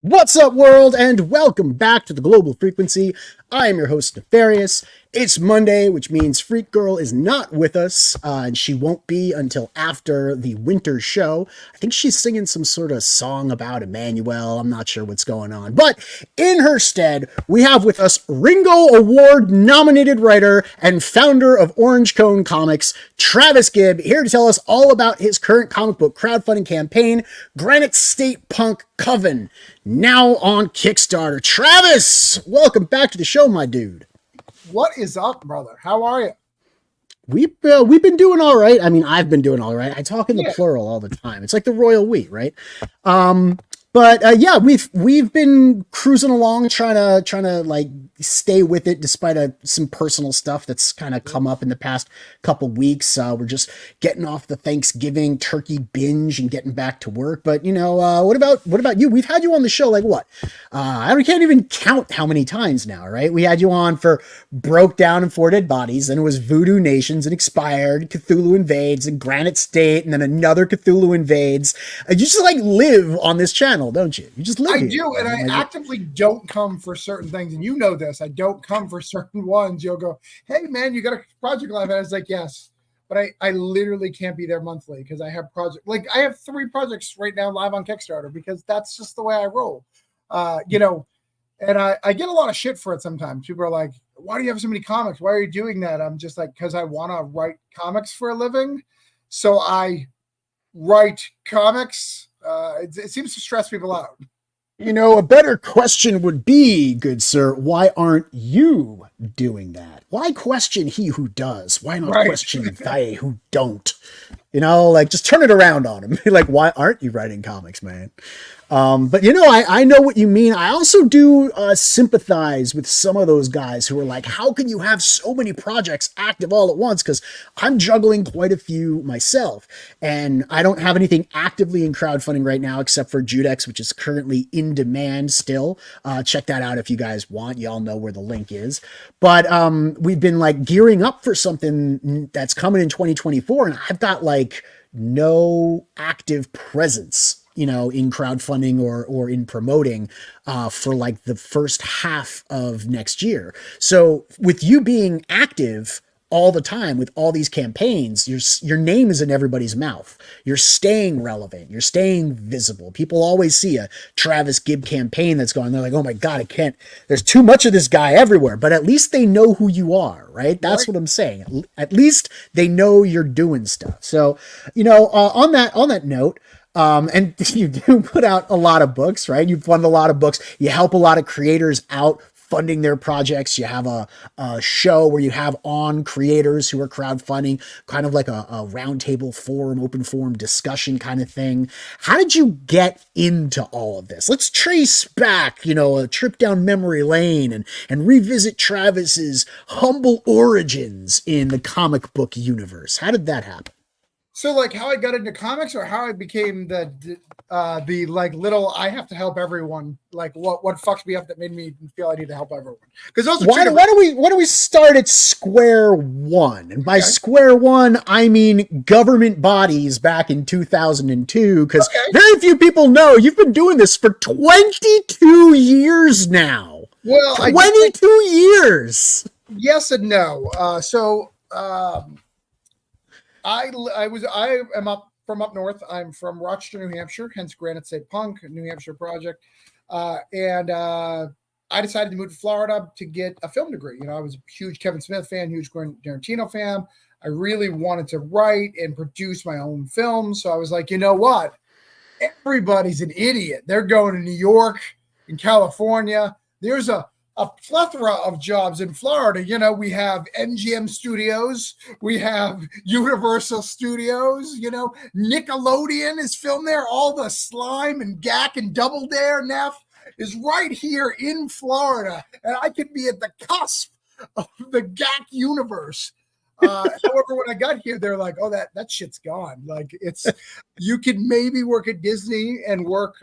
What's up, world, and welcome back to the Global Frequency. I am your host, Nefarious. It's Monday, which means Freak Girl is not with us, and she won't be until after the winter show. I think she's singing some sort of song about Emmanuel. I'm not sure what's going on. But in her stead, we have with us Ringo Award-nominated writer and founder of Orange Cone Comics, Travis Gibb, here to tell us all about his current comic book crowdfunding campaign, Granite State Punk Coven, now on Kickstarter. Travis, welcome back to the show, my dude. What is up, brother? How are you? We've been doing all right. I mean, I've been doing all right. I talk in the plural all the time. It's like the royal we, right? But yeah, we've been cruising along, trying to like stay with it despite some personal stuff that's kind of come up in the past couple weeks. We're just getting off the Thanksgiving turkey binge and getting back to work. But you know, what about you? We've had you on the show like what? I can't even count how many times now, right? We had you on for Broke Down and Four Dead Bodies, then it was Voodoo Nations and Expired, Cthulhu Invades, and Granite State, and then another Cthulhu Invades. You just like live on this channel, don't you? You just live. I do, and I actively don't come for certain things, and you know this. I don't come for certain ones. You'll go, hey man, you got a project live, and I was like, yes, but I literally can't be there monthly because I have I have 3 projects right now live on Kickstarter because that's just the way I roll. You know, and I get a lot of shit for it sometimes. People are like, why do you have so many comics? Why are you doing that? I'm just like, because I want to write comics for a living, so I write comics. It seems to stress people out. You know, a better question would be, good sir, why aren't you doing that? Why question he who does? Why not question they who don't? You know, like just turn it around on him. Like, why aren't you writing comics, man? But you know, I know what you mean. I also do sympathize with some of those guys who are like, how can you have so many projects active all at once? Because I'm juggling quite a few myself, and I don't have anything actively in crowdfunding right now except for Judex, which is currently in demand still. Check that out if you guys want. Y'all know where the link is. But we've been like gearing up for something that's coming in 2024, and I've got like no active presence, you know, in crowdfunding or in promoting for like the first half of next year. So with you being active all the time with all these campaigns, your name is in everybody's mouth. You're staying relevant. You're staying visible. People always see a Travis Gibb campaign that's going, they're like, oh my God, I can't, there's too much of this guy everywhere, but at least they know who you are, right? That's what I'm saying. At least they know you're doing stuff. So, you know, on that note, and you do put out a lot of books, right? You fund a lot of books. You help a lot of creators out funding their projects. You have a show where you have on creators who are crowdfunding, kind of like a roundtable forum, open forum discussion kind of thing. How did you get into all of this? Let's trace back, you know, a trip down memory lane and revisit Travis's humble origins in the comic book universe. How did that happen? So like how I got into comics or how I became the like little, I have to help everyone. Like what fucked me up that made me feel I need to help everyone. Because those why don't we start at square one? And by square one, I mean government bodies back in 2002. Because very few people know you've been doing this for 22 years now. Well, 22 years. Yes and no. I am from up north. I'm from Rochester, New Hampshire, hence Granite State Punk, New Hampshire project. And I decided to move to Florida to get a film degree. You know, I was a huge Kevin Smith fan, huge Quentin Tarantino fan. I really wanted to write and produce my own films. So I was like, you know what? Everybody's an idiot. They're going to New York and California. There's a a plethora of jobs in Florida. You know, we have MGM Studios, we have Universal Studios, you know, Nickelodeon is filmed there. All the Slime and Gak and Double Dare, Neff, is right here in Florida. And I could be at the cusp of the Gak universe. However, when I got here, they're like, "Oh, that shit's gone." Like, it's you can maybe work at Disney and work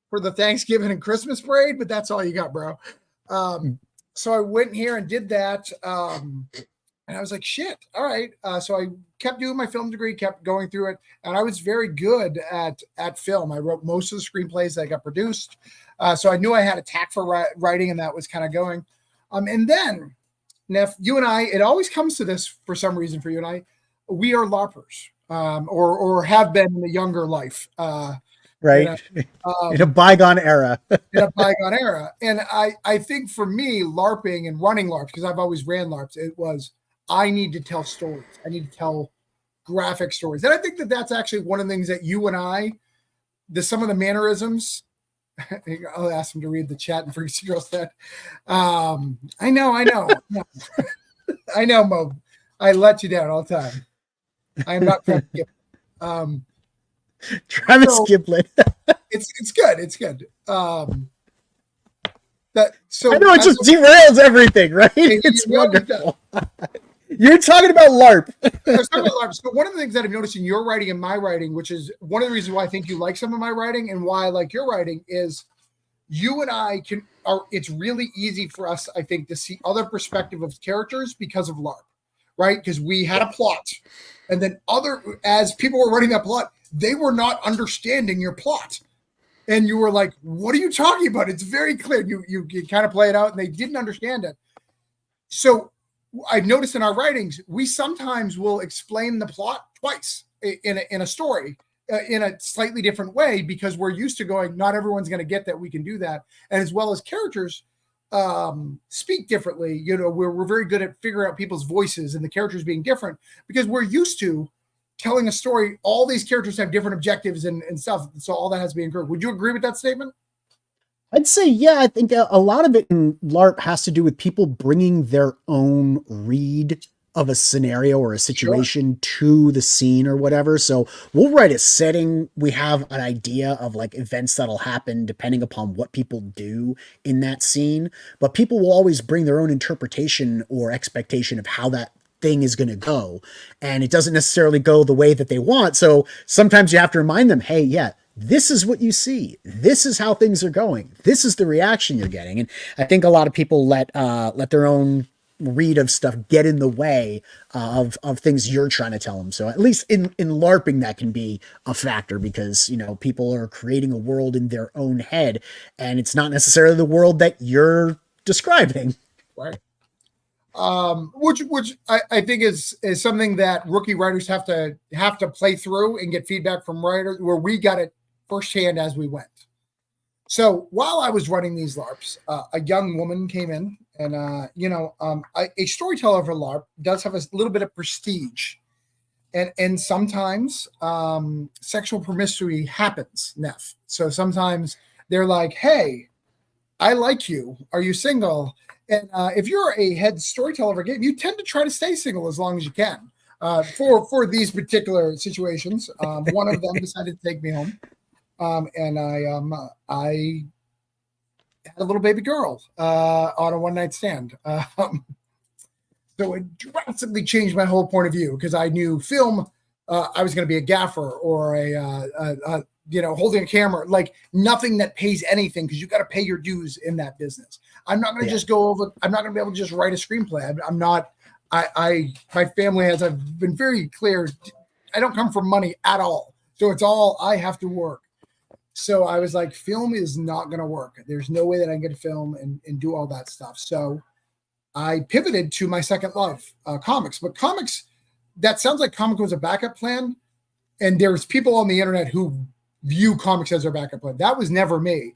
for the Thanksgiving and Christmas parade, but that's all you got, bro. So I went here and did that, and I was like, "Shit, all right." So I kept doing my film degree, kept going through it, and I was very good at film. I wrote most of the screenplays that got produced, so I knew I had a tact for writing, and that was kind of going. And then, Neff, you and I, it always comes to this for some reason for you and I. We are LARPers, or have been in the younger life, right? In a bygone era. In a bygone era, and I think for me, LARPing and running LARPs, because I've always ran LARPs, it was I need to tell stories. I need to tell graphic stories, and I think that's actually one of the things that you and I, some of the mannerisms. I'll ask him to read the chat and Freaky Girl said, I know. I know, Mo. I let you down all the time. I'm not Travis Gibb. Travis Giblin. It's good. It's good. So I know it just derails everything, right? It's wonderful. You're talking about LARP. I was talking about LARP. So one of the things that I've noticed in your writing and my writing, which is one of the reasons why I think you like some of my writing and why I like your writing, is you and I it's really easy for us, I think, to see other perspective of characters because of LARP, right? Because we had a plot, and then as people were writing that plot, they were not understanding your plot. And you were like, what are you talking about? It's very clear. You kind of play it out, and they didn't understand it. So I've noticed in our writings, we sometimes will explain the plot twice in a story in a slightly different way, because we're used to going, not everyone's going to get that we can do that. And as well as characters speak differently, you know, we're very good at figuring out people's voices and the characters being different, because we're used to telling a story. All these characters have different objectives and stuff. So all that has to be included. Would you agree with that statement? I'd say, yeah, I think a lot of it in LARP has to do with people bringing their own read of a scenario or a situation to the scene or whatever. So we'll write a setting. We have an idea of like events that'll happen depending upon what people do in that scene. But people will always bring their own interpretation or expectation of how that thing is going to go. And it doesn't necessarily go the way that they want. So sometimes you have to remind them, hey, yeah, this is what you see. This is how things are going. This is the reaction you're getting. And I think a lot of people let their own read of stuff get in the way of things you're trying to tell them. So at least in LARPing, that can be a factor, because, you know, people are creating a world in their own head, and it's not necessarily the world that you're describing. Right. Which I think is something that rookie writers have to play through and get feedback from writers, where we got it firsthand as we went. So while I was running these LARPs, a young woman came in, and a storyteller for LARP does have a little bit of prestige, and sometimes sexual promiscuity happens, Neff. So sometimes they're like, "Hey, I like you. Are you single?" And if you're a head storyteller of a game, you tend to try to stay single as long as you can. For these particular situations, one of them decided to take me home, and I had a little baby girl on a one-night stand. So it drastically changed my whole point of view, because I knew film, I was going to be a gaffer or a holding a camera, like nothing that pays anything, because you got to pay your dues in that business. I'm not going to just go over. I'm not going to be able to just write a screenplay. I'm not. My family has. I've been very clear. I don't come from money at all. So it's all I have to work. So I was like, film is not going to work. There's no way that I can get a film and do all that stuff. So I pivoted to my second love, comics. But comics, that sounds like comic was a backup plan. And there's people on the internet who view comics as their backup plan. That was never me.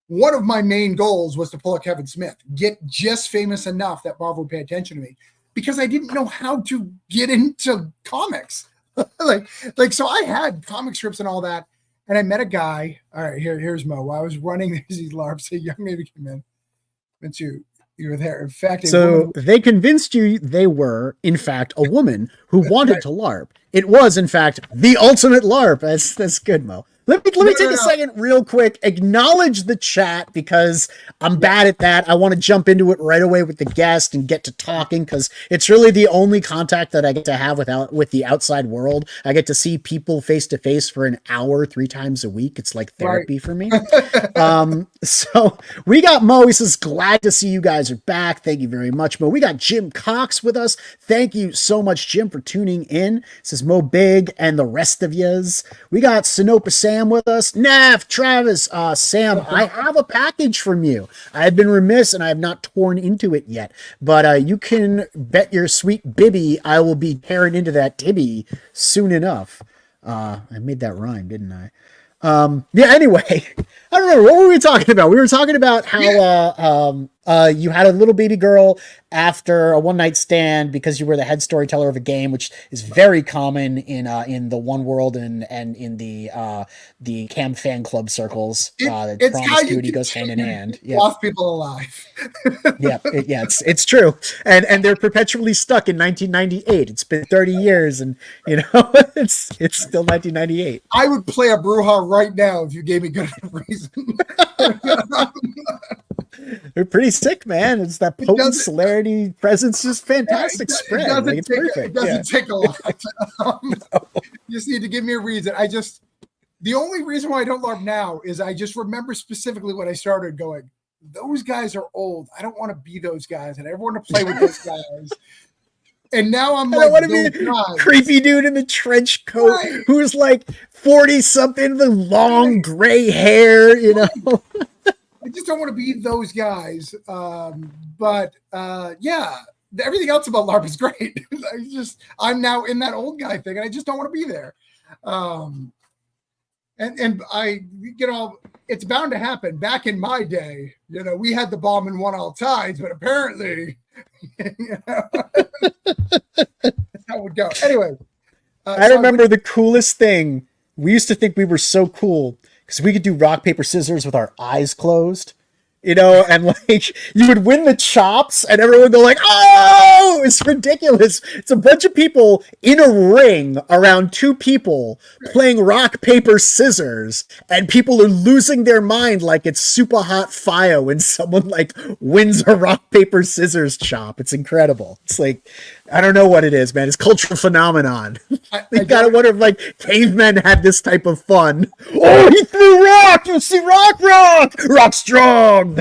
One of my main goals was to pull a Kevin Smith, get just famous enough that Marvel would pay attention to me, because I didn't know how to get into comics. So I had comic strips and all that. And I met a guy. All right, here's Mo. While I was running these LARPs, a young lady came in. You were there. In fact, So they convinced you they were, in fact, a woman who wanted to LARP. It was, in fact, the ultimate LARP. That's good, Mo. Let me take a second real quick, acknowledge the chat because I'm bad at that. I want to jump into it right away with the guest and get to talking because it's really the only contact that I get to have with the outside world. I get to see people face to face for an hour 3 times a week. It's like therapy for me. So we got Mo. He says, glad to see you guys are back. Thank you very much, Mo. We got Jim Cox with us. Thank you so much, Jim, for tuning in. This is Mo Big and the rest of yous. We got Sinopa Sam with us. Neff, Travis, Sam, I have a package from you. I've been remiss and I have not torn into it yet, but you can bet your sweet bibby I will be tearing into that tibby soon enough. I made that rhyme, didn't I? Anyway, I don't remember. What were we talking about? We were talking about how you had a little baby girl after a one-night stand because you were the head storyteller of a game, which is very common in the One World and in the Cam fan club circles. It's promiscuity goes hand in hand. Yeah. Lost people alive. It's true. And they're perpetually stuck in 1998. It's been 30 years and it's still 1998. I would play a Bruja right now if you gave me good reason. They're pretty sick, man. It's that potent celerity presence, just fantastic spread. It's perfect. It doesn't take a lot. You just need to give me a reason. The only reason why I don't LARP now is I just remember specifically when I started going, those guys are old. I don't want to be those guys, and I want to play with those guys. And now I'm like, want to be a creepy dude in the trench coat who's like 40-something with long gray hair, I just don't want to be those guys. But everything else about LARP is great. I'm now in that old guy thing, and I just don't want to be there. And I, it's bound to happen. Back in my day, we had the bomb and won all tides, but apparently, that's how it would go. Anyway, I remember the coolest thing. We used to think we were so cool because we could do rock, paper, scissors with our eyes closed. And like you would win the chops and everyone would go like, oh, it's ridiculous. It's a bunch of people in a ring around 2 people playing rock, paper, scissors, and people are losing their mind like it's super hot fire when someone like wins a rock, paper, scissors chop. It's incredible. It's like, I don't know what it is, man. It's cultural phenomenon. You gotta wonder if like cavemen had this type of fun. Oh, he threw rock! You see rock strong!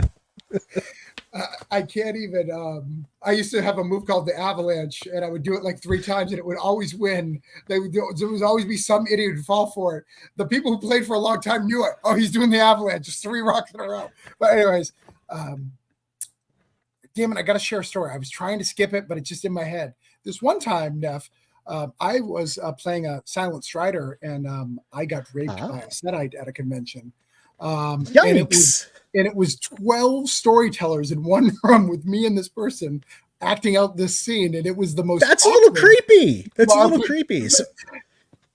I can't even. I used to have a move called the avalanche, and I would do it like 3 times, and it would always win. There would always be some idiot who'd fall for it. The people who played for a long time knew it. Oh, he's doing the avalanche, just 3 rocks in a row. But anyways, damn it, I got to share a story. I was trying to skip it, but it's just in my head. This one time, Neff, I was playing a Silent Strider, and I got raped by a Setite at a convention. Yikes! And it was 12 storytellers in one room with me and this person acting out this scene, and it was the most. That's awkward. A little creepy. That's a little creepy. So,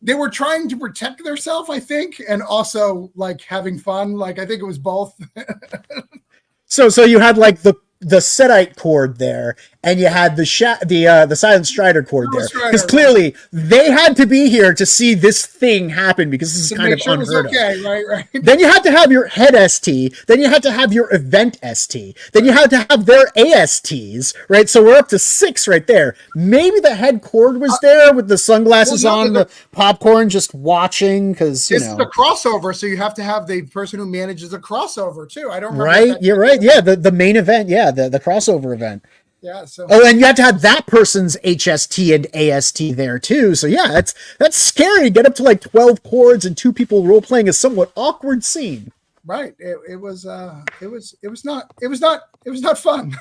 they were trying to protect themselves, I think, and also like having fun. Like I think it was both. So you had like the Setite chord there, and you had the Silent Strider chord there, because clearly they had to be here to see this thing happen because this is kind of unheard of. Right. Then you had to have your head ST, then you had to have your event ST, then you had to have their ASTs, right? So we're up to 6 right there. Maybe the head chord was there with the sunglasses on, the popcorn, just watching because it's the crossover. So you have to have the person who manages the crossover too. I don't remember. Right, you're right. Yeah, the main event. Yeah, the crossover event. Yeah. So. Oh, and you have to have that person's HST and AST there too. So yeah, that's scary. Get up to like 12 chords and 2 people role playing a somewhat awkward scene. Right. It was not fun.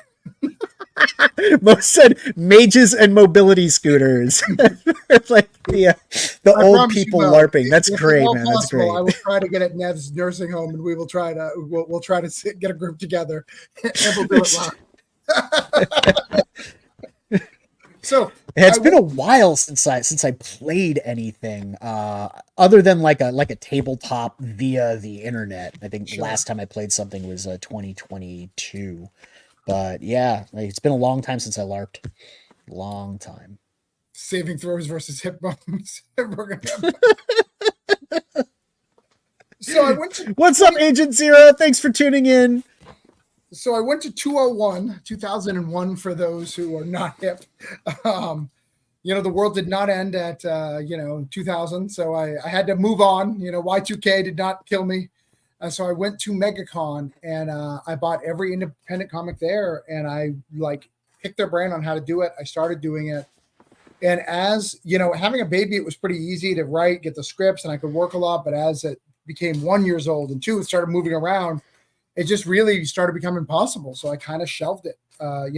Most said mages and mobility scooters. Like the old people LARPing. That's great, man. That's great. I will try to get at Nev's nursing home, and we'll try to get a group together, and we'll do it live. So it's been a while since I played anything other than like a tabletop via the internet. I think last time I played something was 2022. But yeah, like, it's been a long time since I LARPed. Long time. Saving throws versus hip bones. So I went to What's up, Agent Zero? Thanks for tuning in. So I went to 2001 for those who are not hip. The world did not end at 2000, so I had to move on. Y2K did not kill me. So I went to MegaCon and I bought every independent comic there, and I picked their brain on how to do it. I started doing it. And as having a baby, it was pretty easy to write, get the scripts, and I could work a lot. But as it became 1 year old and 2, it started moving around. It just really started becoming impossible. So I kind of shelved it. I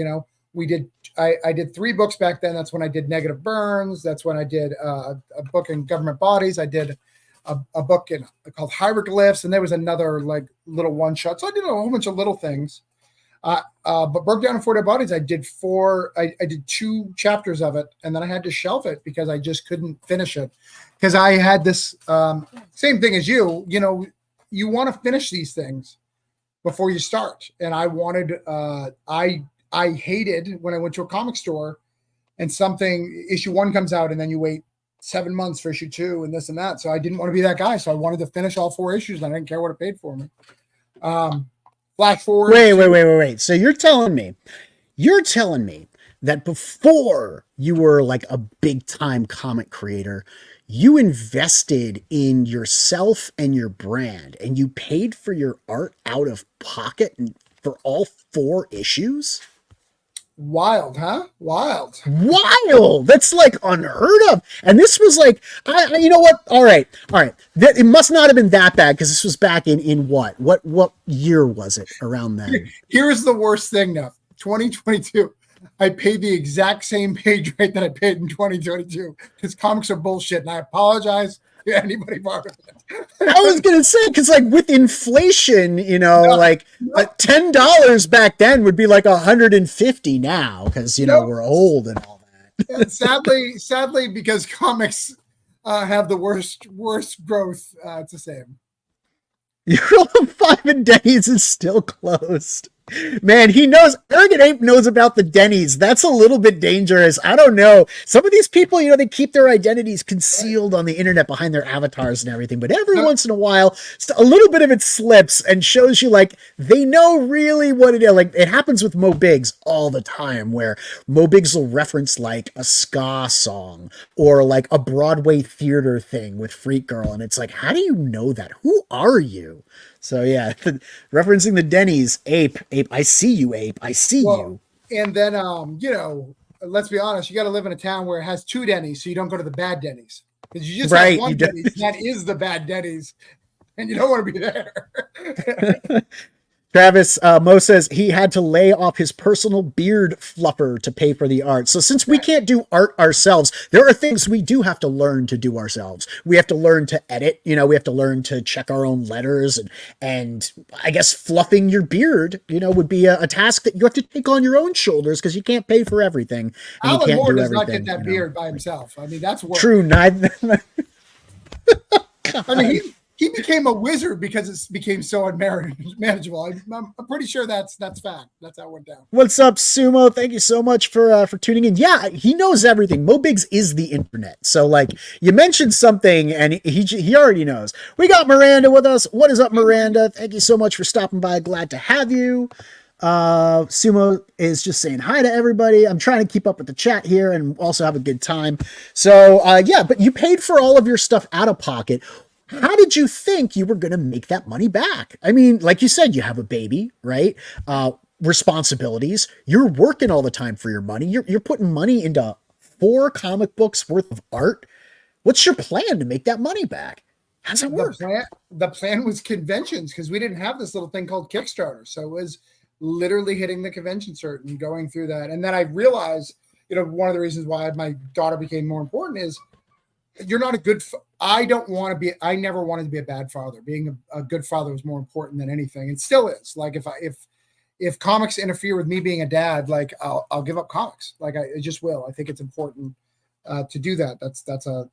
did 3 books back then. That's when I did Negative Burns. That's when I did a book in Government Bodies. I did a book called Hieroglyphs, and there was another little one shot. So I did a whole bunch of little things. But Broke Down in 4 Dead Bodies, I did 2 chapters of it, and then I had to shelve it because I just couldn't finish it. Because I had this same thing as you. You want to finish these things before you start. And I wanted, I hated when I went to a comic store and issue 1 comes out and then you wait 7 months for issue 2 and this and that. So I didn't want to be that guy. So I wanted to finish all 4 issues and I didn't care what it paid for me. Flash forward. Wait. So you're telling me that before you were like a big time comic creator, you invested in yourself and your brand, and you paid for your art out of pocket for all 4 issues? Wild, huh? Wild. That's like unheard of. And this was like, you know what? All right. It must not have been that bad because this was back in what year was it around then? Here's the worst thing now. 2022. I paid the exact same page rate that I paid in 2022 because comics are bullshit, and I apologize to anybody part of it. I was gonna say because with inflation, $10 back then would be like $150 now because we're old and all that. And sadly, because comics have the worst growth, it's the same. Rule of 5 and Denny's is still closed. Man, he knows. Arrogant Ape knows about the Denny's. That's a little bit dangerous. I don't know. Some of these people, they keep their identities concealed on the internet behind their avatars and everything. But every once in a while, a little bit of it slips and shows you they know really what it is. It happens with Mo Biggs all the time, where Mo Biggs will reference a ska song or a Broadway theater thing with Freak Girl, and it's how do you know that? Who are you? So yeah, referencing the Denny's, Ape, I see you, Ape, I see you. And then, let's be honest, you got to live in a town where it has 2 Denny's, so you don't go to the bad Denny's because you just have 1 Denny's. That is the bad Denny's, and you don't want to be there. Travis, Mo says he had to lay off his personal beard fluffer to pay for the art. So since we can't do art ourselves, there are things we do have to learn to do ourselves. We have to learn to edit, we have to learn to check our own letters, and I guess fluffing your beard, would be a task that you have to take on your own shoulders because you can't pay for everything. And Alan you can't Moore do does everything, not get that beard by himself. I mean, that's work. True. Neither. I mean, he became a wizard because it became so unmanageable. I'm pretty sure that's fact. That's how it went down. What's up, Sumo? Thank you so much for tuning in. Yeah, he knows everything. Mo Biggs is the internet. So you mentioned something and he already knows. We got Miranda with us. What is up, Miranda? Thank you so much for stopping by. Glad to have you. Sumo is just saying hi to everybody. I'm trying to keep up with the chat here and also have a good time. So yeah, but you paid for all of your stuff out of pocket. How did you think you were going to make that money back? I mean, like you said, you have a baby, right? Responsibilities. You're working all the time for your money. You're putting money into 4 comic books worth of art. What's your plan to make that money back? How's it work? The plan was conventions because we didn't have this little thing called Kickstarter. So it was literally hitting the convention circuit and going through that. And then I realized, one of the reasons why my daughter became more important is you're not a good. I never wanted to be a bad father. Being a good father was more important than anything. It still is. If comics interfere with me being a dad, I'll give up comics. I just will. I think it's important to do that. That's a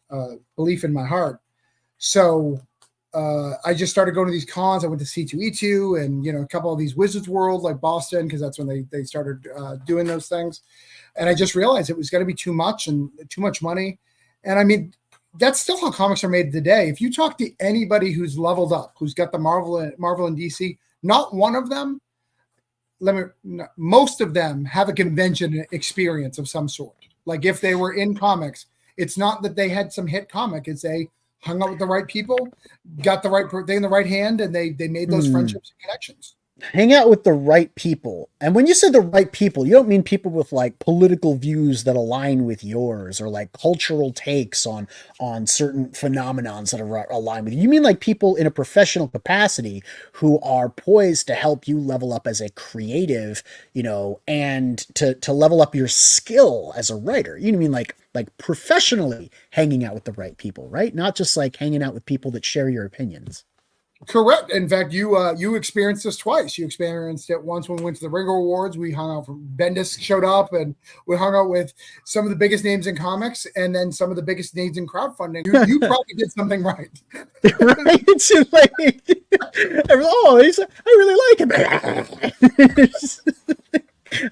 belief in my heart. So I just started going to these cons. I went to C2E2 and, a couple of these Wizards World, like Boston, because that's when they started doing those things. And I just realized it was going to be too much and too much money. And I mean, that's still how comics are made today. If you talk to anybody who's leveled up, who's got the Marvel and DC, not one of them, most of them have a convention experience of some sort. Like if they were in comics, it's not that they had some hit comic, it's they hung out with the right people, got the right thing in the right hand, and they made those friendships and connections. Hang out with the right people. And when you say the right people, you don't mean people with like political views that align with yours or like cultural takes on certain phenomenons that are align with you. You mean like people in a professional capacity who are poised to help you level up as a creative, and to level up your skill as a writer. You mean like professionally hanging out with the right people, right? Not just like hanging out with people that share your opinions. Correct. In fact, you experienced this twice. You experienced it once when we went to the Ringer Awards. We hung out. Bendis showed up, and we hung out with some of the biggest names in comics, and then some of the biggest names in crowdfunding. You probably did something right. Right? It's like, I really like him.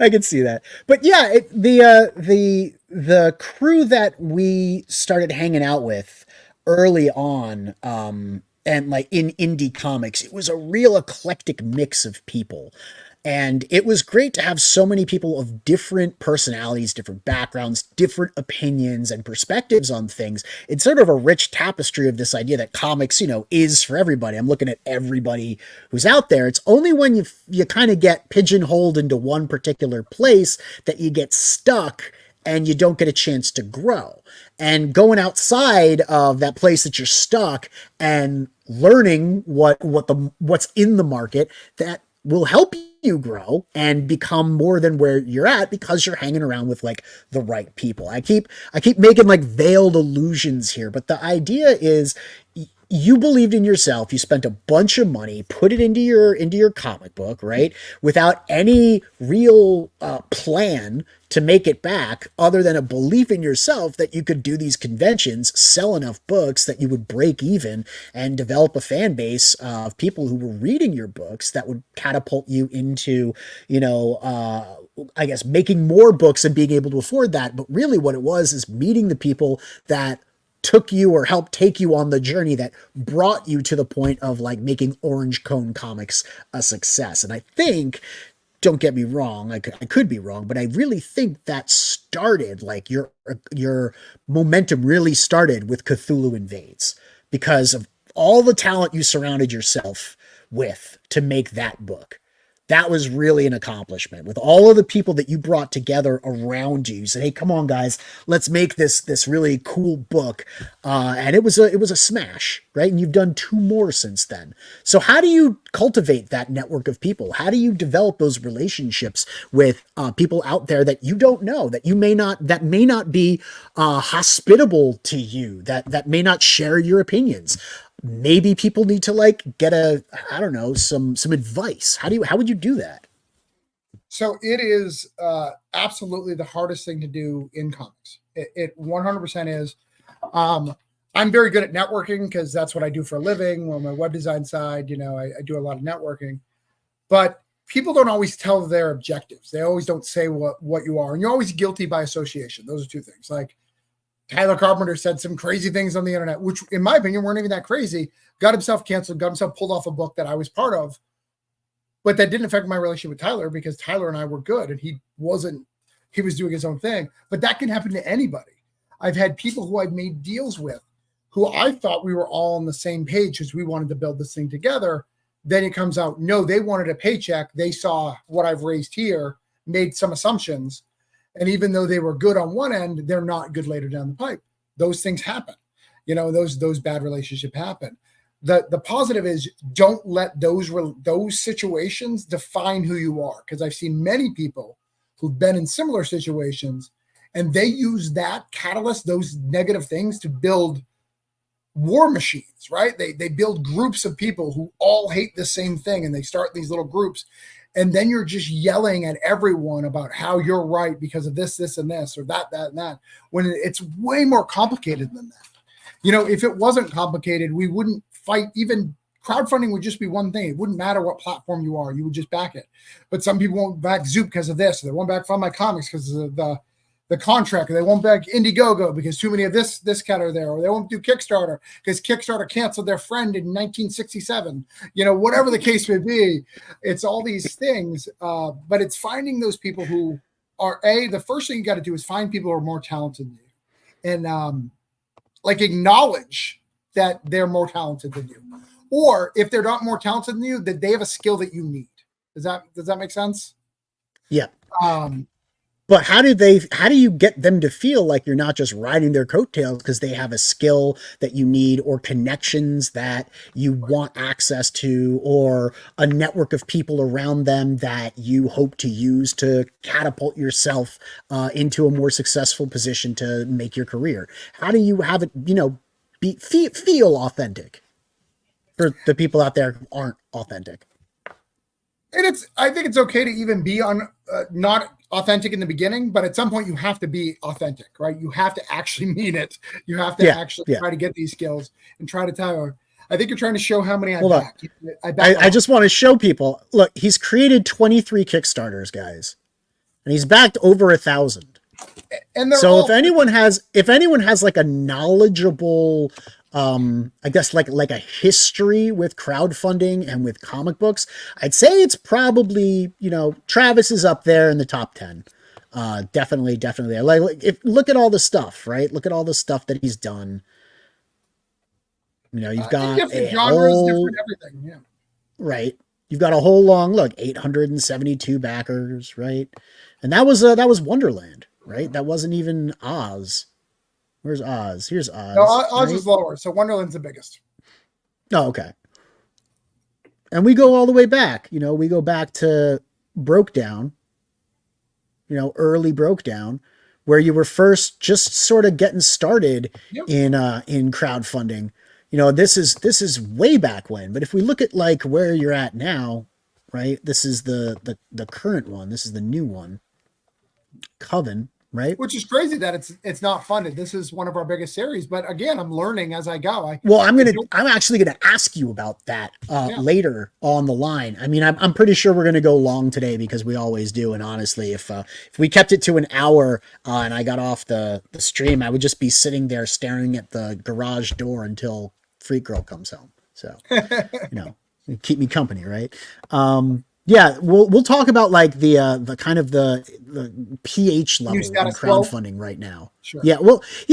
I can see that. But yeah, the crew that we started hanging out with early on, and like in indie comics, it was a real eclectic mix of people. And it was great to have so many people of different personalities, different backgrounds, different opinions and perspectives on things. It's sort of a rich tapestry of this idea that comics, is for everybody. I'm looking at everybody who's out there. It's only when you kind of get pigeonholed into one particular place that you get stuck and you don't get a chance to grow. And going outside of that place that you're stuck and learning what's in the market, that will help you grow and become more than where you're at because you're hanging around with like the right people. I keep making like veiled allusions here, but the idea is you believed in yourself. You spent a bunch of money, put it into your comic book, right? Without any real plan to make it back other than a belief in yourself that you could do these conventions, sell enough books that you would break even and develop a fan base of people who were reading your books that would catapult you into, I guess making more books and being able to afford that. But really what it was is meeting the people that took you or helped take you on the journey that brought you to the point of like making Orange Cone Comics a success. And I think, don't get me wrong, I could be wrong, but I really think that started, like your momentum really started with Cthulhu Invades because of all the talent you surrounded yourself with to make that book. That was really an accomplishment with all of the people that you brought together around you. You said, hey, come on, guys, let's make this really cool book. And it was a smash, right? And you've done 2 more since then. So how do you cultivate that network of people? How do you develop those relationships with people out there that you don't know, that may not be hospitable to you, that may not share your opinions? Maybe people need to like get some advice. How would you do that? So it is absolutely the hardest thing to do in comics. It 100% is. I'm very good at networking because that's what I do for a living. On my web design side, I do a lot of networking, but people don't always tell their objectives. They always don't say what you are, and you're always guilty by association. Those are 2 things. Like Tyler Carpenter said some crazy things on the internet, which in my opinion weren't even that crazy, got himself canceled, got himself pulled off a book that I was part of. But that didn't affect my relationship with Tyler because Tyler and I were good and he was doing his own thing. But that can happen to anybody. I've had people who I've made deals with who I thought we were all on the same page because we wanted to build this thing together. Then it comes out, no, they wanted a paycheck. They saw what I've raised here, made some assumptions. And even though they were good on one end, they're not good later down the pipe. Those things happen. Those bad relationships happen. The positive is don't let those situations define who you are. Because I've seen many people who've been in similar situations and they use that catalyst, those negative things to build war machines, right? They build groups of people who all hate the same thing and they start these little groups. And then you're just yelling at everyone about how you're right because of this, and this, or that, and that, when it's way more complicated than that. If it wasn't complicated, we wouldn't fight. Even crowdfunding would just be one thing. It wouldn't matter what platform you are. You would just back it. But some people won't back Zoop because of this. Or they won't back Fund My Comics because of the contract. Or they won't back Indiegogo because too many of this cat are there. Or they won't do Kickstarter because Kickstarter canceled their friend in 1967. Whatever the case may be, it's all these things. But it's finding those people who are, the first thing you got to do is find people who are more talented than you. And acknowledge that they're more talented than you. Or if they're not more talented than you, that they have a skill that you need. Does that make sense? Yeah. But how do you get them to feel like you're not just riding their coattails because they have a skill that you need, or connections that you want access to, or a network of people around them that you hope to use to catapult yourself into a more successful position to make your career? How do you have it, feel authentic for the people out there who aren't authentic? And I think it's okay to even be not authentic in the beginning, but at some point you have to be authentic, right? You have to actually mean it. You have to actually try to get these skills and try to tell her. I think you're trying to show how many I backed. I just want to show people, look, he's created 23 Kickstarters, guys, and he's backed over 1,000. And so if anyone has like a knowledgeable, I guess like a history with crowdfunding and with comic books, I'd say it's probably, Travis is up there in the top 10. Definitely. Look at all the stuff, right? Look at all the stuff that he's done. You've got different genres, different everything. Yeah. Right. You've got a whole long look, 872 backers, right? And that was Wonderland, right? That wasn't even Oz. Where's Oz? Here's Oz. No, Oz is lower, so Wonderland's the biggest. Oh, okay. And we go all the way back. We go back to Broke Down, early Broke Down, where you were first just sort of getting started in crowdfunding. This is way back when. But if we look at like where you're at now, right? This is the current one. This is the new one. Coven. Right. Which is crazy that it's not funded. This is one of our biggest series, but again, I'm learning as I go. I'm actually gonna ask you about that later on the line. I mean, I'm pretty sure we're gonna go long today because we always do. And honestly, if we kept it to an hour and I got off the stream, I would just be sitting there staring at the garage door until Freak Girl comes home. So keep me company, right? Yeah, we'll talk about like the kind of the pH level in crowdfunding right now. Sure. Yeah,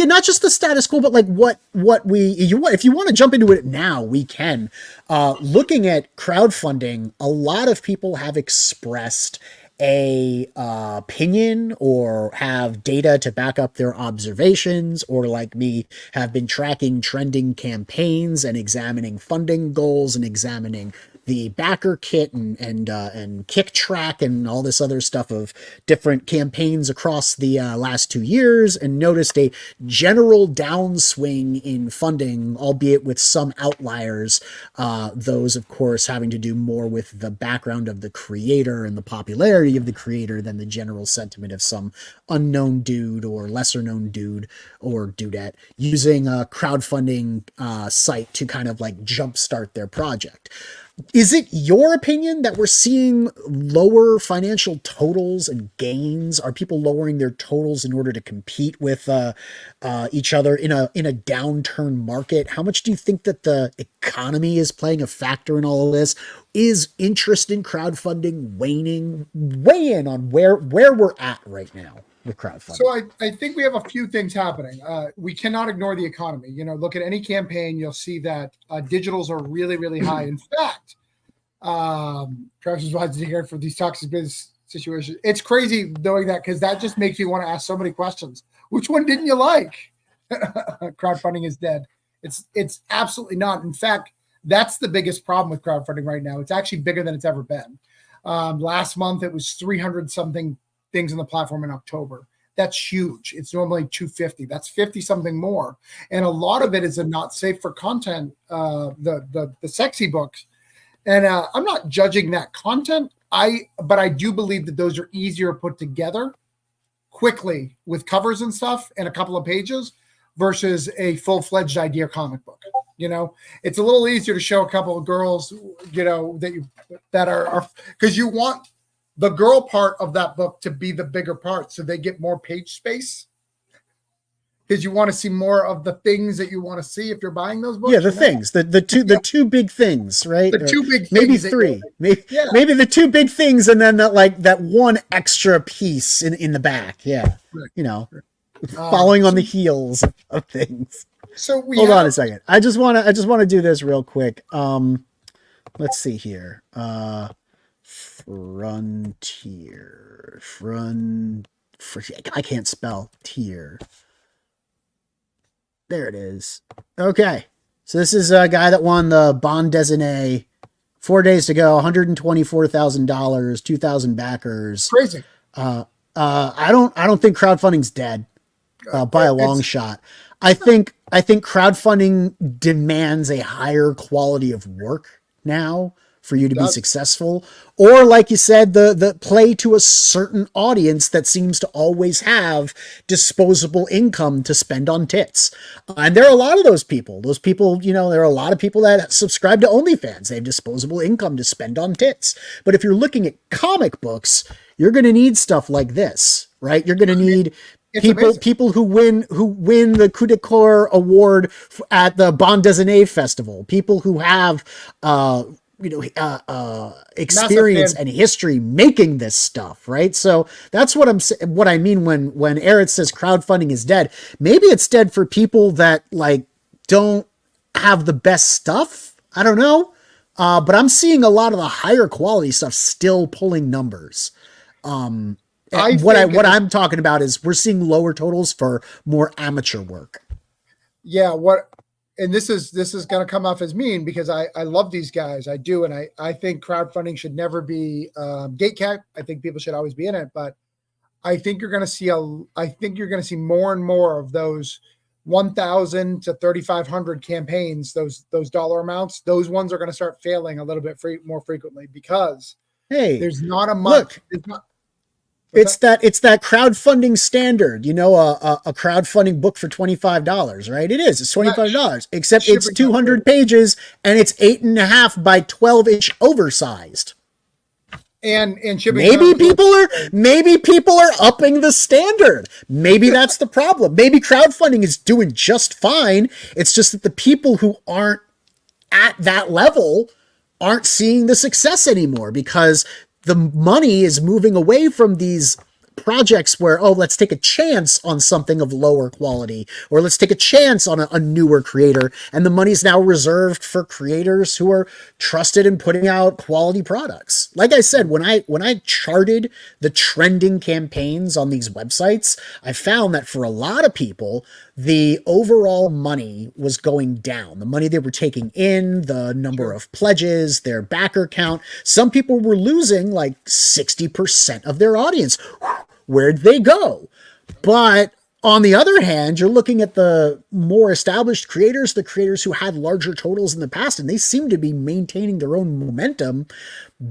not just the status quo, but like if you want to jump into it now, we can. Looking at crowdfunding, a lot of people have expressed a opinion or have data to back up their observations, or like me, have been tracking trending campaigns and examining funding goals and examining the backer kit and kick track and all this other stuff of different campaigns across the last 2 years, and noticed a general downswing in funding, albeit with some outliers, those of course having to do more with the background of the creator and the popularity of the creator than the general sentiment of some unknown dude or lesser known dude or dudette using a crowdfunding site to kind of like jumpstart their project. Is it your opinion that we're seeing lower financial totals and gains? Are people lowering their totals in order to compete with each other in a downturn market? How much do you think that the economy is playing a factor in all of this? Is interest in crowdfunding waning? Weigh in on where we're at right now with crowdfunding. So I think we have a few things happening. We cannot ignore the economy. Look at any campaign, you'll see that digitals are really, really high. In fact, Travis is watching here for these toxic business situations. It's crazy doing that because that just makes you want to ask so many questions. Which one didn't you like? Crowdfunding is dead. It's absolutely not. In fact, that's the biggest problem with crowdfunding right now. It's actually bigger than it's ever been. Last month, it was 300 something things on the platform in October. That's huge. It's normally 250. That's 50 something more. And a lot of it is a not safe for content, the sexy books. And I'm not judging that content. But I do believe that those are easier put together quickly with covers and stuff and a couple of pages versus a full-fledged idea comic book. It's a little easier to show a couple of girls, that are because you want the girl part of that book to be the bigger part, so they get more page space. Because you want to see more of the things that you want to see if you're buying those books. Yeah, the things, the two big things, right? The two big things, maybe three, maybe the two big things, and then that one extra piece in the back. Yeah, right. Following on the heels of things. So hold on a second. I just want to do this real quick. Let's see here. Frontier. I can't spell tier. There it is. Okay. So this is a guy that won the Bond Designé 4 days to go, $124,000, 2,000 backers. Crazy. I don't think crowdfunding's dead by a long shot. I think crowdfunding demands a higher quality of work now for you to be successful, or like you said, the play to a certain audience that seems to always have disposable income to spend on tits. And there are a lot of those people. There are a lot of people that subscribe to OnlyFans. They have disposable income to spend on tits. But if you're looking at comic books, you're going to need stuff like this, right? You're going to need people who win the Coup de Coeur award at the Bande Dessinée Festival, people who have experience and history making this stuff, right? So that's what I mean when Eric says crowdfunding is dead. Maybe it's dead for people that don't have the best stuff. I don't know. But I'm seeing a lot of the higher quality stuff still pulling numbers. What I'm talking about is we're seeing lower totals for more amateur work. Yeah. And this is going to come off as mean because I love these guys. I do. And I think crowdfunding should never be gatekept. I think people should always be in it, but I think you're going to see more and more of those 1,000 to 3,500 campaigns, those dollar amounts. Those ones are going to start failing a little bit more frequently because there's not a much. It's that crowdfunding standard, a crowdfunding book for $25, right? It is. It's $25, except it's 200 pages and it's 8.5 by 12-inch oversized. And shipping. Maybe people are upping the standard. Maybe that's the problem. Maybe crowdfunding is doing just fine. It's just that the people who aren't at that level aren't seeing the success anymore because the money is moving away from these projects where, let's take a chance on something of lower quality, or let's take a chance on a newer creator. And the money is now reserved for creators who are trusted in putting out quality products. Like I said, when I charted the trending campaigns on these websites, I found that for a lot of people, the overall money was going down. The money they were taking in, the number of pledges, their backer count. Some people were losing 60% of their audience. Where'd they go? But on the other hand, you're looking at the more established creators, the creators who had larger totals in the past, and they seem to be maintaining their own momentum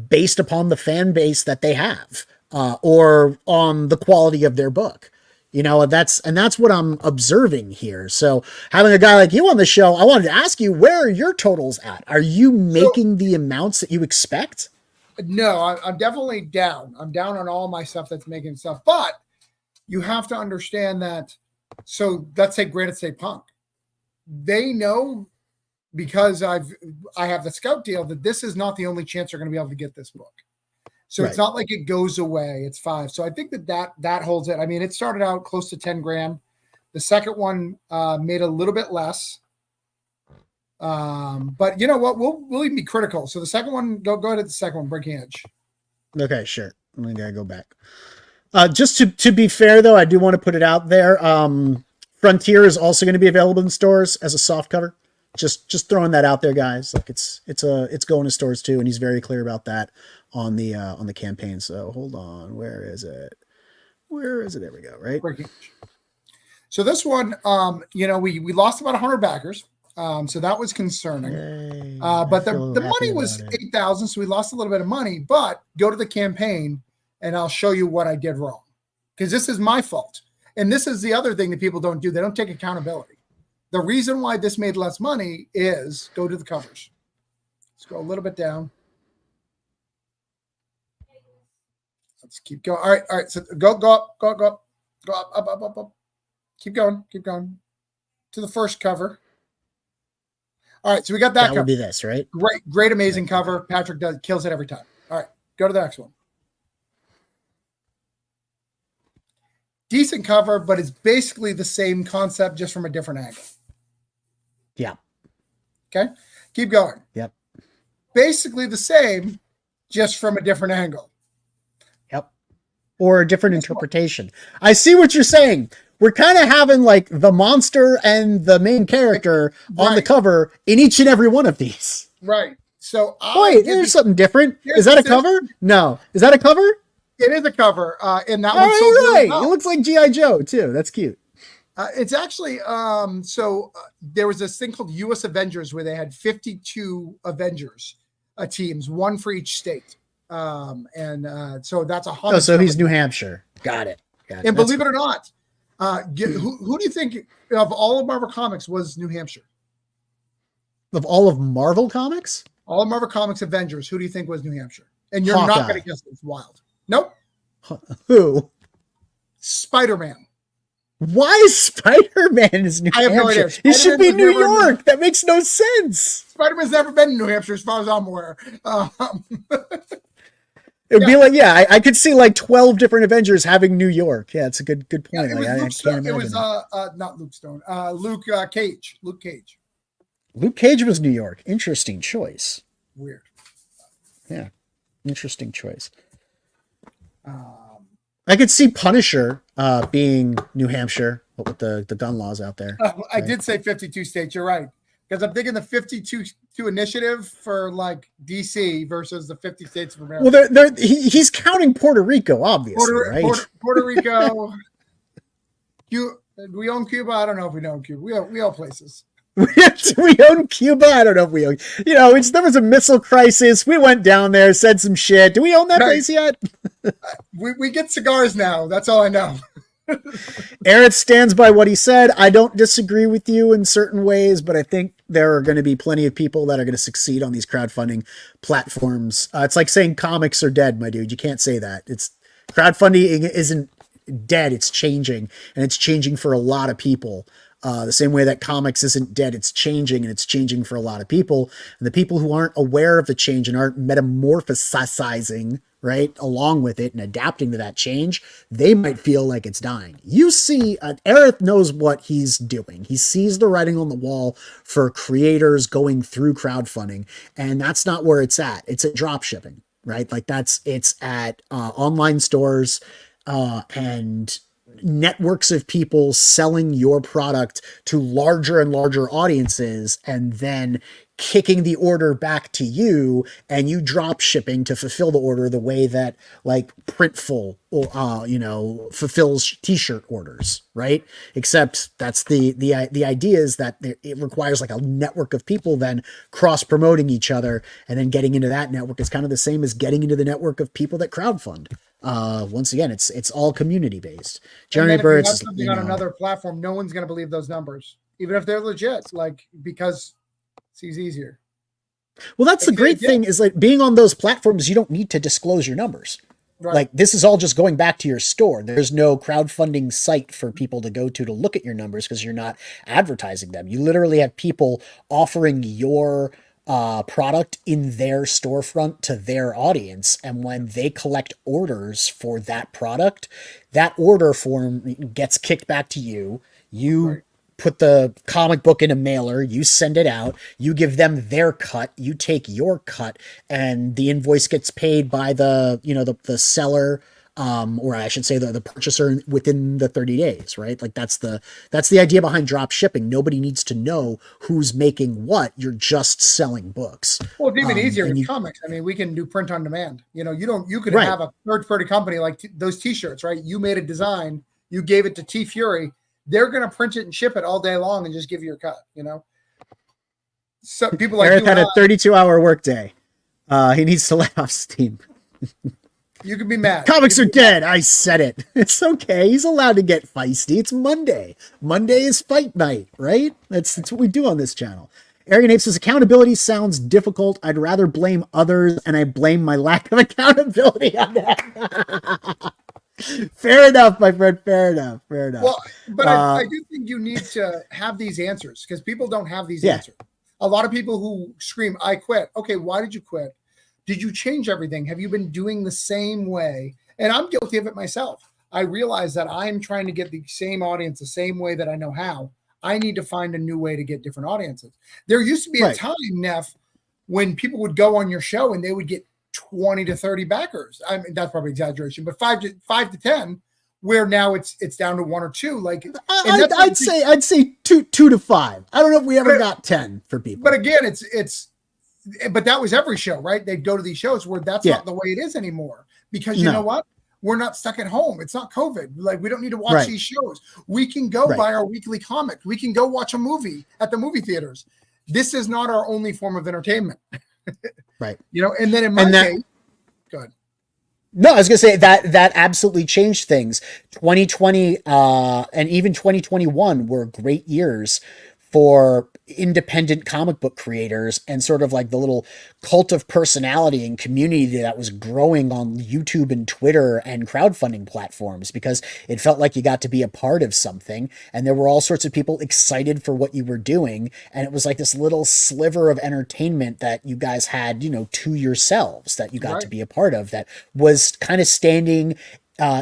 based upon the fan base that they have, or on the quality of their book. That's what I'm observing here. So having a guy like you on the show, I wanted to ask you, where are your totals at? Are you making the amounts that you expect? No, I'm definitely down. I'm down on all my stuff that's making stuff, but you have to understand that. So let's say Granite State Punk. They know because I have the scout deal that this is not the only chance they're going to be able to get this book. So It's not like it goes away. It's 5. So I think that holds it. I mean, it started out close to 10 grand. The second one made a little bit less. But you know what? We'll even be critical. So the second one, go ahead at the second one, Breaking Edge. Okay, sure. I gotta go back. Just to be fair though, I do want to put it out there. Frontier is also going to be available in stores as a soft cover. Just throwing that out there, guys. It's going to stores too, and he's very clear about that on the campaign. So hold on, where is it? There we go. Right. Breaking Edge. So this one, we lost about 100 backers. So that was concerning. But the money was 8,000, so we lost a little bit of money. But go to the campaign, and I'll show you what I did wrong, because this is my fault. And this is the other thing that people don't do. They don't take accountability. The reason why this made less money is go to the covers. Let's go a little bit down. Let's keep going. All right. So go up. Keep going to the first cover. All right, so we got that. That would be this, right? Great, amazing cover. Patrick kills it every time. All right, go to the next one. Decent cover, but it's basically the same concept, just from a different angle. Yeah. Okay, keep going. Yep. Basically the same, just from a different angle. Yep. Or a different interpretation. I see what you're saying. We're kind of having like the monster and the main character on the cover in each and every one of these. Right. So wait, there's something different. Is that a cover? No. Is that a cover? It is a cover. And that one's right. Well. It looks like G.I. Joe too. That's cute. It's actually there was this thing called U.S. Avengers where they had 52 Avengers teams, one for each state. So that's 100. Oh, so he's New Hampshire. Got it. And believe it or not, who do you think of all of Marvel Comics was New Hampshire? Of all of Marvel Comics? All of Marvel Comics Avengers, who do you think was New Hampshire? And you're not going to guess it. It's wild. Nope. Who? Spider-Man. Why Spider-Man is New Hampshire? No idea. He should be New York. That makes no sense. Spider-Man's never been in New Hampshire as far as I'm aware. It would be like, I could see like 12 different Avengers having New York. Yeah, it's a good point. Yeah, it was not Luke Stone. Luke Cage. Luke Cage. Luke Cage was New York. Interesting choice. Weird. Yeah, interesting choice. I could see Punisher being New Hampshire, but with the gun laws out there. I did say 52 states. You're right. Because I'm thinking the 52 initiative for like DC versus the 50 states of America. Well, he's counting Puerto Rico, obviously, right? Puerto Rico. Do we own Cuba? I don't know if we own Cuba. We own places. We own Cuba? I don't know if we own. There was a missile crisis. We went down there, said some shit. Do we own that place yet? we get cigars now. That's all I know. Eric stands by what he said. I don't disagree with you in certain ways, but I think there are going to be plenty of people that are going to succeed on these crowdfunding platforms. It's like saying comics are dead, my dude. You can't say that. It's crowdfunding isn't dead. It's changing, and it's changing for a lot of people. The same way that comics isn't dead, it's changing, and it's changing for a lot of people. And the people who aren't aware of the change and aren't metamorphosizing, right, along with it and adapting to that change, they might feel like it's dying. You see, Eric knows what he's doing. He sees the writing on the wall for creators going through crowdfunding, and that's not where it's at. It's at drop shipping, right? Like it's at online stores and networks of people selling your product to larger and larger audiences, and then kicking the order back to you, and you drop shipping to fulfill the order the way that like Printful fulfills t-shirt orders, right? Except that's the idea is that it requires like a network of people then cross promoting each other, and then getting into that network is kind of the same as getting into the network of people that crowdfund. Once again, it's all community based. Jeremy Burris is something on another platform. No one's going to believe those numbers, even if they're legit, like, because it's easier. Well, that's the great thing is like being on those platforms, you don't need to disclose your numbers. Right. Like this is all just going back to your store. There's no crowdfunding site for people to go to look at your numbers because you're not advertising them. You literally have people offering your product in their storefront to their audience, and when they collect orders for that product, that order form gets kicked back to you. You put the comic book in a mailer, you send it out, you give them their cut, you take your cut, and the invoice gets paid by the seller, or I should say the purchaser within the 30 days, right? Like that's the idea behind drop shipping. Nobody needs to know who's making what. You're just selling books. Well, it's even easier with comics. I mean, we can do print on demand. You could have a third-party company like those t-shirts, right? You made a design, you gave it to T Fury. They're going to print it and ship it all day long and just give you your cut, So people like Eric had a 32-hour workday. He needs to let off steam. You can be mad. Comics are dead. I said it. It's okay. He's allowed to get feisty. It's Monday. Monday is fight night, right? That's what we do on this channel. Arrogant Ape says, accountability sounds difficult. I'd rather blame others, and I blame my lack of accountability on that. Fair enough, my friend. Fair enough. Well, but I do think you need to have these answers, because people don't have these answers. A lot of people who scream, I quit. Okay, why did you quit? Did you change everything? Have you been doing the same way? And I'm guilty of it myself. I realize that I'm trying to get the same audience the same way that I know how. I need to find a new way to get different audiences. There used to be a time, Neff, when people would go on your show and they would get 20 to 30 backers. I mean, that's probably exaggeration, but 5 to 10, where now it's down to 1 or 2. Like, I'd say 2 to 5. I don't know if we ever got 10 for people. But again, but that was every show, right? They'd go to these shows where that's not the way it is anymore, because you know what? We're not stuck at home. It's not COVID. Like, we don't need to watch these shows. We can go buy our weekly comic. We can go watch a movie at the movie theaters. This is not our only form of entertainment. Right. You know, and then in my case, go ahead. No, I was going to say that absolutely changed things. 2020 and even 2021 were great years for independent comic book creators, and sort of like the little cult of personality and community that was growing on YouTube and Twitter and crowdfunding platforms, because it felt like you got to be a part of something, and there were all sorts of people excited for what you were doing, and it was like this little sliver of entertainment that you guys had, you know, to yourselves, that you got to be a part of, that was kind of standing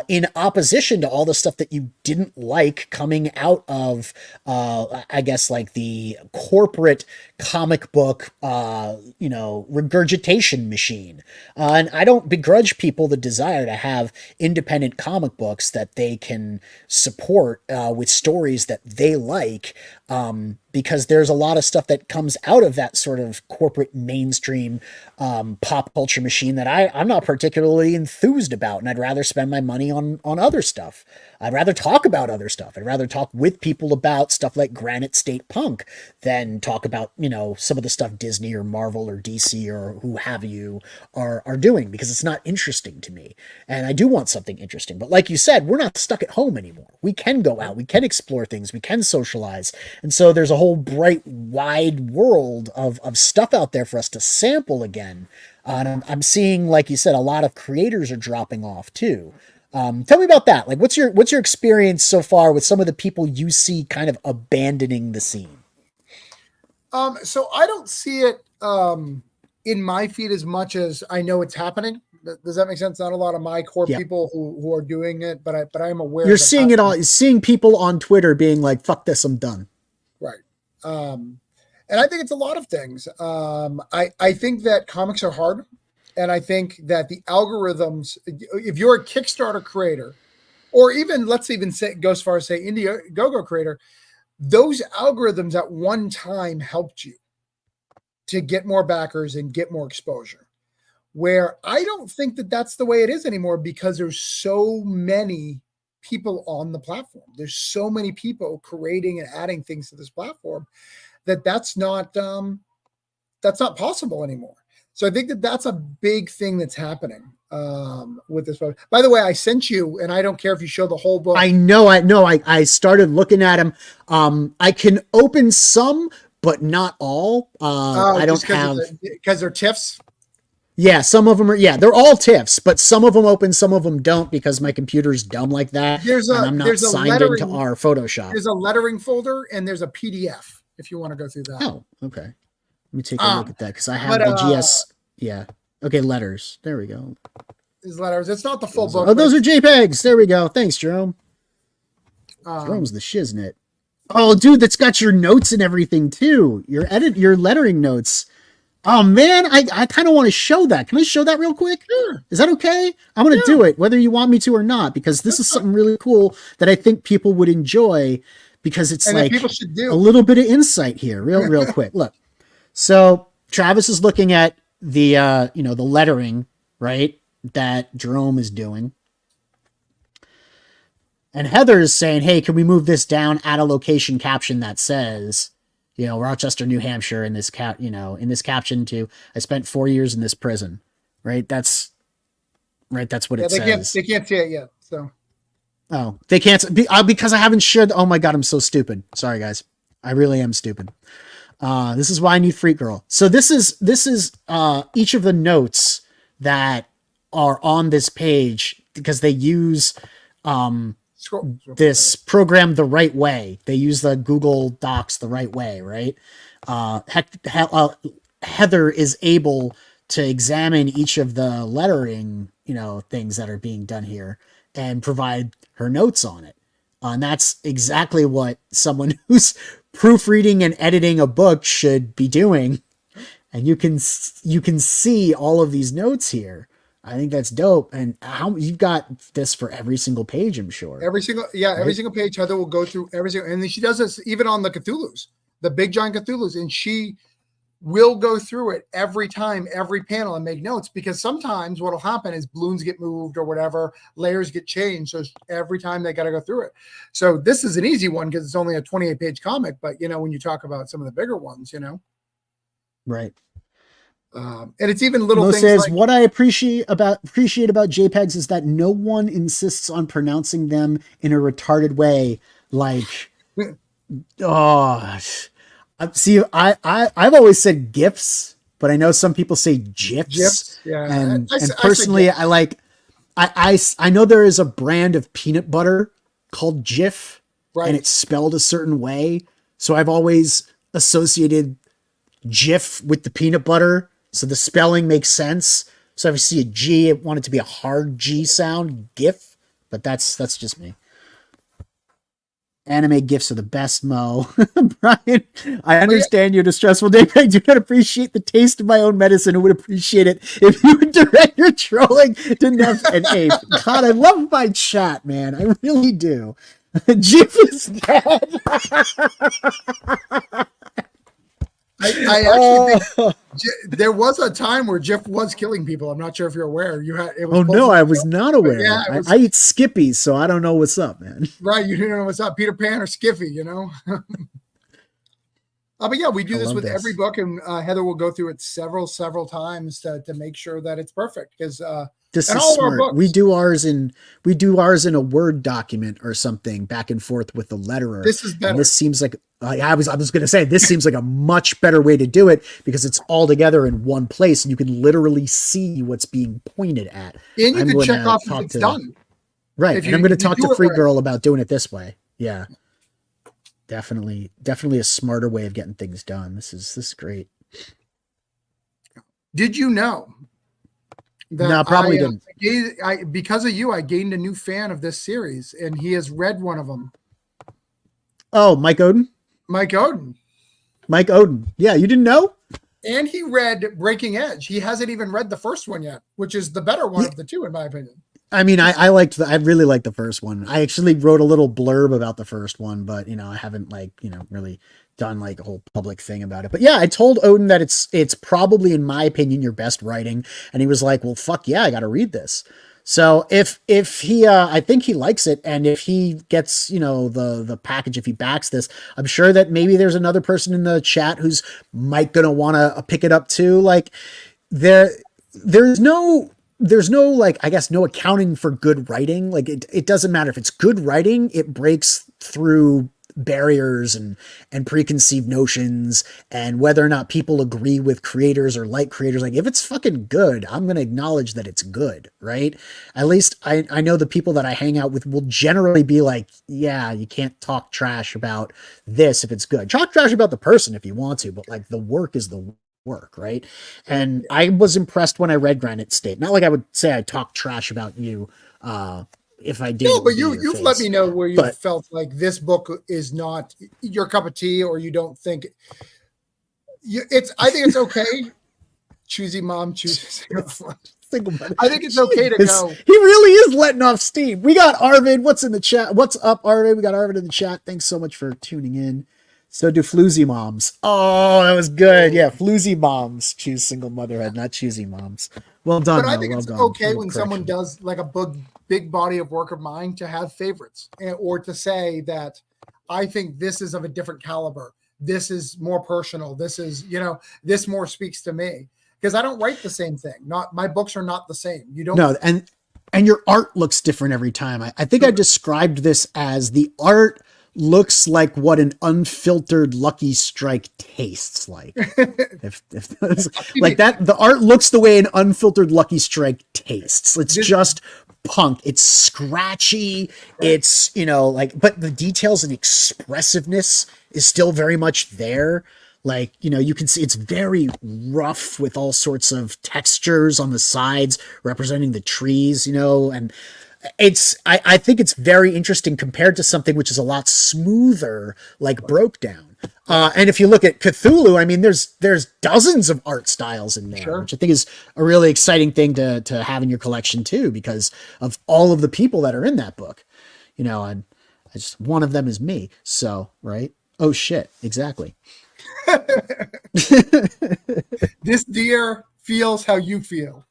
in opposition to all the stuff that you didn't like coming out of, I guess, like the corporate comic book, regurgitation machine. And I don't begrudge people the desire to have independent comic books that they can support with stories that they like, because there's a lot of stuff that comes out of that sort of corporate mainstream pop culture machine that I'm not particularly enthused about, and I'd rather spend my money on other stuff. I'd rather talk about other stuff. I'd rather talk with people about stuff like Granite State Punk than talk about, you know, some of the stuff Disney or Marvel or DC or who have you are doing, because it's not interesting to me. And I do want something interesting. But like you said, we're not stuck at home anymore. We can go out, we can explore things, we can socialize. And so there's a whole bright, wide world of stuff out there for us to sample again. And I'm seeing, like you said, a lot of creators are dropping off too. Tell me about that. Like, what's your experience so far with some of the people you see kind of abandoning the scene? So I don't see it in my feed as much as I know it's happening. Does that make sense? Not a lot of my core people who are doing it, but I am aware. You're seeing it all. You're seeing people on Twitter being like, "Fuck this, I'm done." Right. And I think it's a lot of things. I think that comics are hard. And I think that the algorithms, if you're a Kickstarter creator, or even let's even go as far as say Indiegogo creator, those algorithms at one time helped you to get more backers and get more exposure. Where I don't think that that's the way it is anymore, because there's so many people on the platform. There's so many people creating and adding things to this platform that's not possible anymore. So I think that that's a big thing that's happening with this book. By the way, I sent you, and I don't care if you show the whole book. I know. I started looking at them. I can open some, but not all. I don't have, because they're TIFFs. Yeah, some of them are. Yeah, they're all TIFFs, but some of them open, some of them don't, because my computer's dumb like that. And I'm not signed into our Photoshop. There's a lettering folder and there's a PDF if you want to go through that. Oh, okay. Let me take a look at that, because I have the GS. Yeah. Okay, letters. There we go. These letters. It's not the full book. Oh, those are JPEGs. There we go. Thanks, Jerome. Jerome's the shiznit. Oh, dude, that's got your notes and everything too. Your lettering notes. Oh man, I kind of want to show that. Can I show that real quick? Sure. Is that okay? I'm going to do it, whether you want me to or not, because this is something really cool that I think people would enjoy, because it's like people should do. A little bit of insight here, real quick. Look. So Travis is looking at the the lettering, right, that Jerome is doing. And Heather is saying, hey, can we move this down, add a location caption that says, Rochester, New Hampshire, in this caption too. I spent 4 years in this prison, right? That's right? That's what it they says. They can't see it yet. So. Oh, they can't because I haven't shared. Oh my God, I'm so stupid. Sorry, guys. I really am stupid. This is why I need Freak Girl. So this is each of the notes that are on this page because they use this program the right way. They use the Google Docs the right way, right? Heather is able to examine each of the lettering, things that are being done here and provide her notes on it. And that's exactly what someone who's proofreading and editing a book should be doing. And you can see all of these notes here. I think that's dope. And how you've got this for every single page, I'm sure. Every single page, Heather will go through every single, and then she does this even on the Cthulhu's, the big giant Cthulhu's, and she will go through it every time, every panel, and make notes, because sometimes what'll happen is balloons get moved or whatever, layers get changed. So every time they got to go through it. So this is an easy one because it's only a 28-page comic, but when you talk about some of the bigger ones, right. And it's even little things says, like, what I appreciate about JPEGs is that no one insists on pronouncing them in a retarded way. Like, see, I've always said GIFs, but I know some people say GIFs. Yeah. And personally, I know there is a brand of peanut butter called Jif, right, and it's spelled a certain way. So I've always associated Jif with the peanut butter. So the spelling makes sense. So if you see a G, I want it to be a hard G sound, GIF, but that's just me. Anime GIFs are the best, Mo. Brian, I understand your distressful day, but I do not appreciate the taste of my own medicine and would appreciate it if you would direct your trolling to Neff and Ape. God, I love my chat, man. I really do. GIF is dead. I actually think there was a time where Jif was killing people. I'm not sure if you're aware. I was not aware. Yeah, I eat Skippies, so I don't know what's up, man. Right, you didn't know what's up. Peter Pan or Skiffy, But yeah, we do this with every book, and Heather will go through it several times to make sure that it's perfect. Because this is smart. We do ours in a Word document or something back and forth with the letterer. This is better. And this seems like I was going to say this seems like a much better way to do it because it's all together in one place and you can literally see what's being pointed at. And you can check off if it's done. Right, and I'm going to talk to Free Girl about doing it this way. Yeah, definitely a smarter way of getting things done. This is great. Did you know? No, probably didn't. Because of you, I gained a new fan of this series, and he has read one of them. Oh, Mike Oden? Mike Oden. Yeah, you didn't know? And he read Breaking Edge. He hasn't even read the first one yet, which is the better one of the two, in my opinion. I mean, I really liked the first one. I actually wrote a little blurb about the first one, but I haven't really done like a whole public thing about it. But yeah, I told Odin that it's probably, in my opinion, your best writing. And he was like, well, fuck yeah, I got to read this. So if he, I think he likes it. And if he gets, the package, if he backs this, I'm sure that maybe there's another person in the chat who's might going to want to pick it up too. Like there's no, like, I guess, no accounting for good writing. Like it doesn't matter if it's good writing, it breaks through barriers and preconceived notions and whether or not people agree with creators or like creators. Like if it's fucking good, I'm going to acknowledge that it's good, right? At least I know the people that I hang out with will generally be like, yeah, you can't talk trash about this if it's good. Talk trash about the person if you want to, but like the work is the work, right? And I was impressed when I read Granite State. Not like I would say I talk trash about you, if I did. No, but you've let me know where you felt like this book is not your cup of tea, or you don't think I think it's okay. Choosy mom, choose single mother. I think it's okay to go. He really is letting off steam. We got Arvid. What's in the chat? What's up, Arvid? We got Arvid in the chat. Thanks so much for tuning in. So do floozy moms. Oh, that was good. Yeah, floozy moms choose single motherhood, not choosy moms. Well done. But I think it's okay when someone does like a big body of work of mine to have favorites, or to say that I think this is of a different caliber. This is more personal. This is, this more speaks to me, because I don't write the same thing. Not my books are not the same. You don't. No, and And your art looks different every time. I think I described this as the art looks like what an unfiltered Lucky Strike tastes like. if like that, the art looks the way an unfiltered Lucky Strike tastes. It's just punk. It's scratchy. It's, but the details and expressiveness is still very much there. Like, you can see it's very rough with all sorts of textures on the sides representing the trees, and I think it's very interesting compared to something which is a lot smoother, like Broke Down. And if you look at Cthulhu, I mean, there's dozens of art styles in there, which I think is a really exciting thing to have in your collection too, because of all of the people that are in that book, and one of them is me. So, right. Oh shit. Exactly. This deer feels how you feel.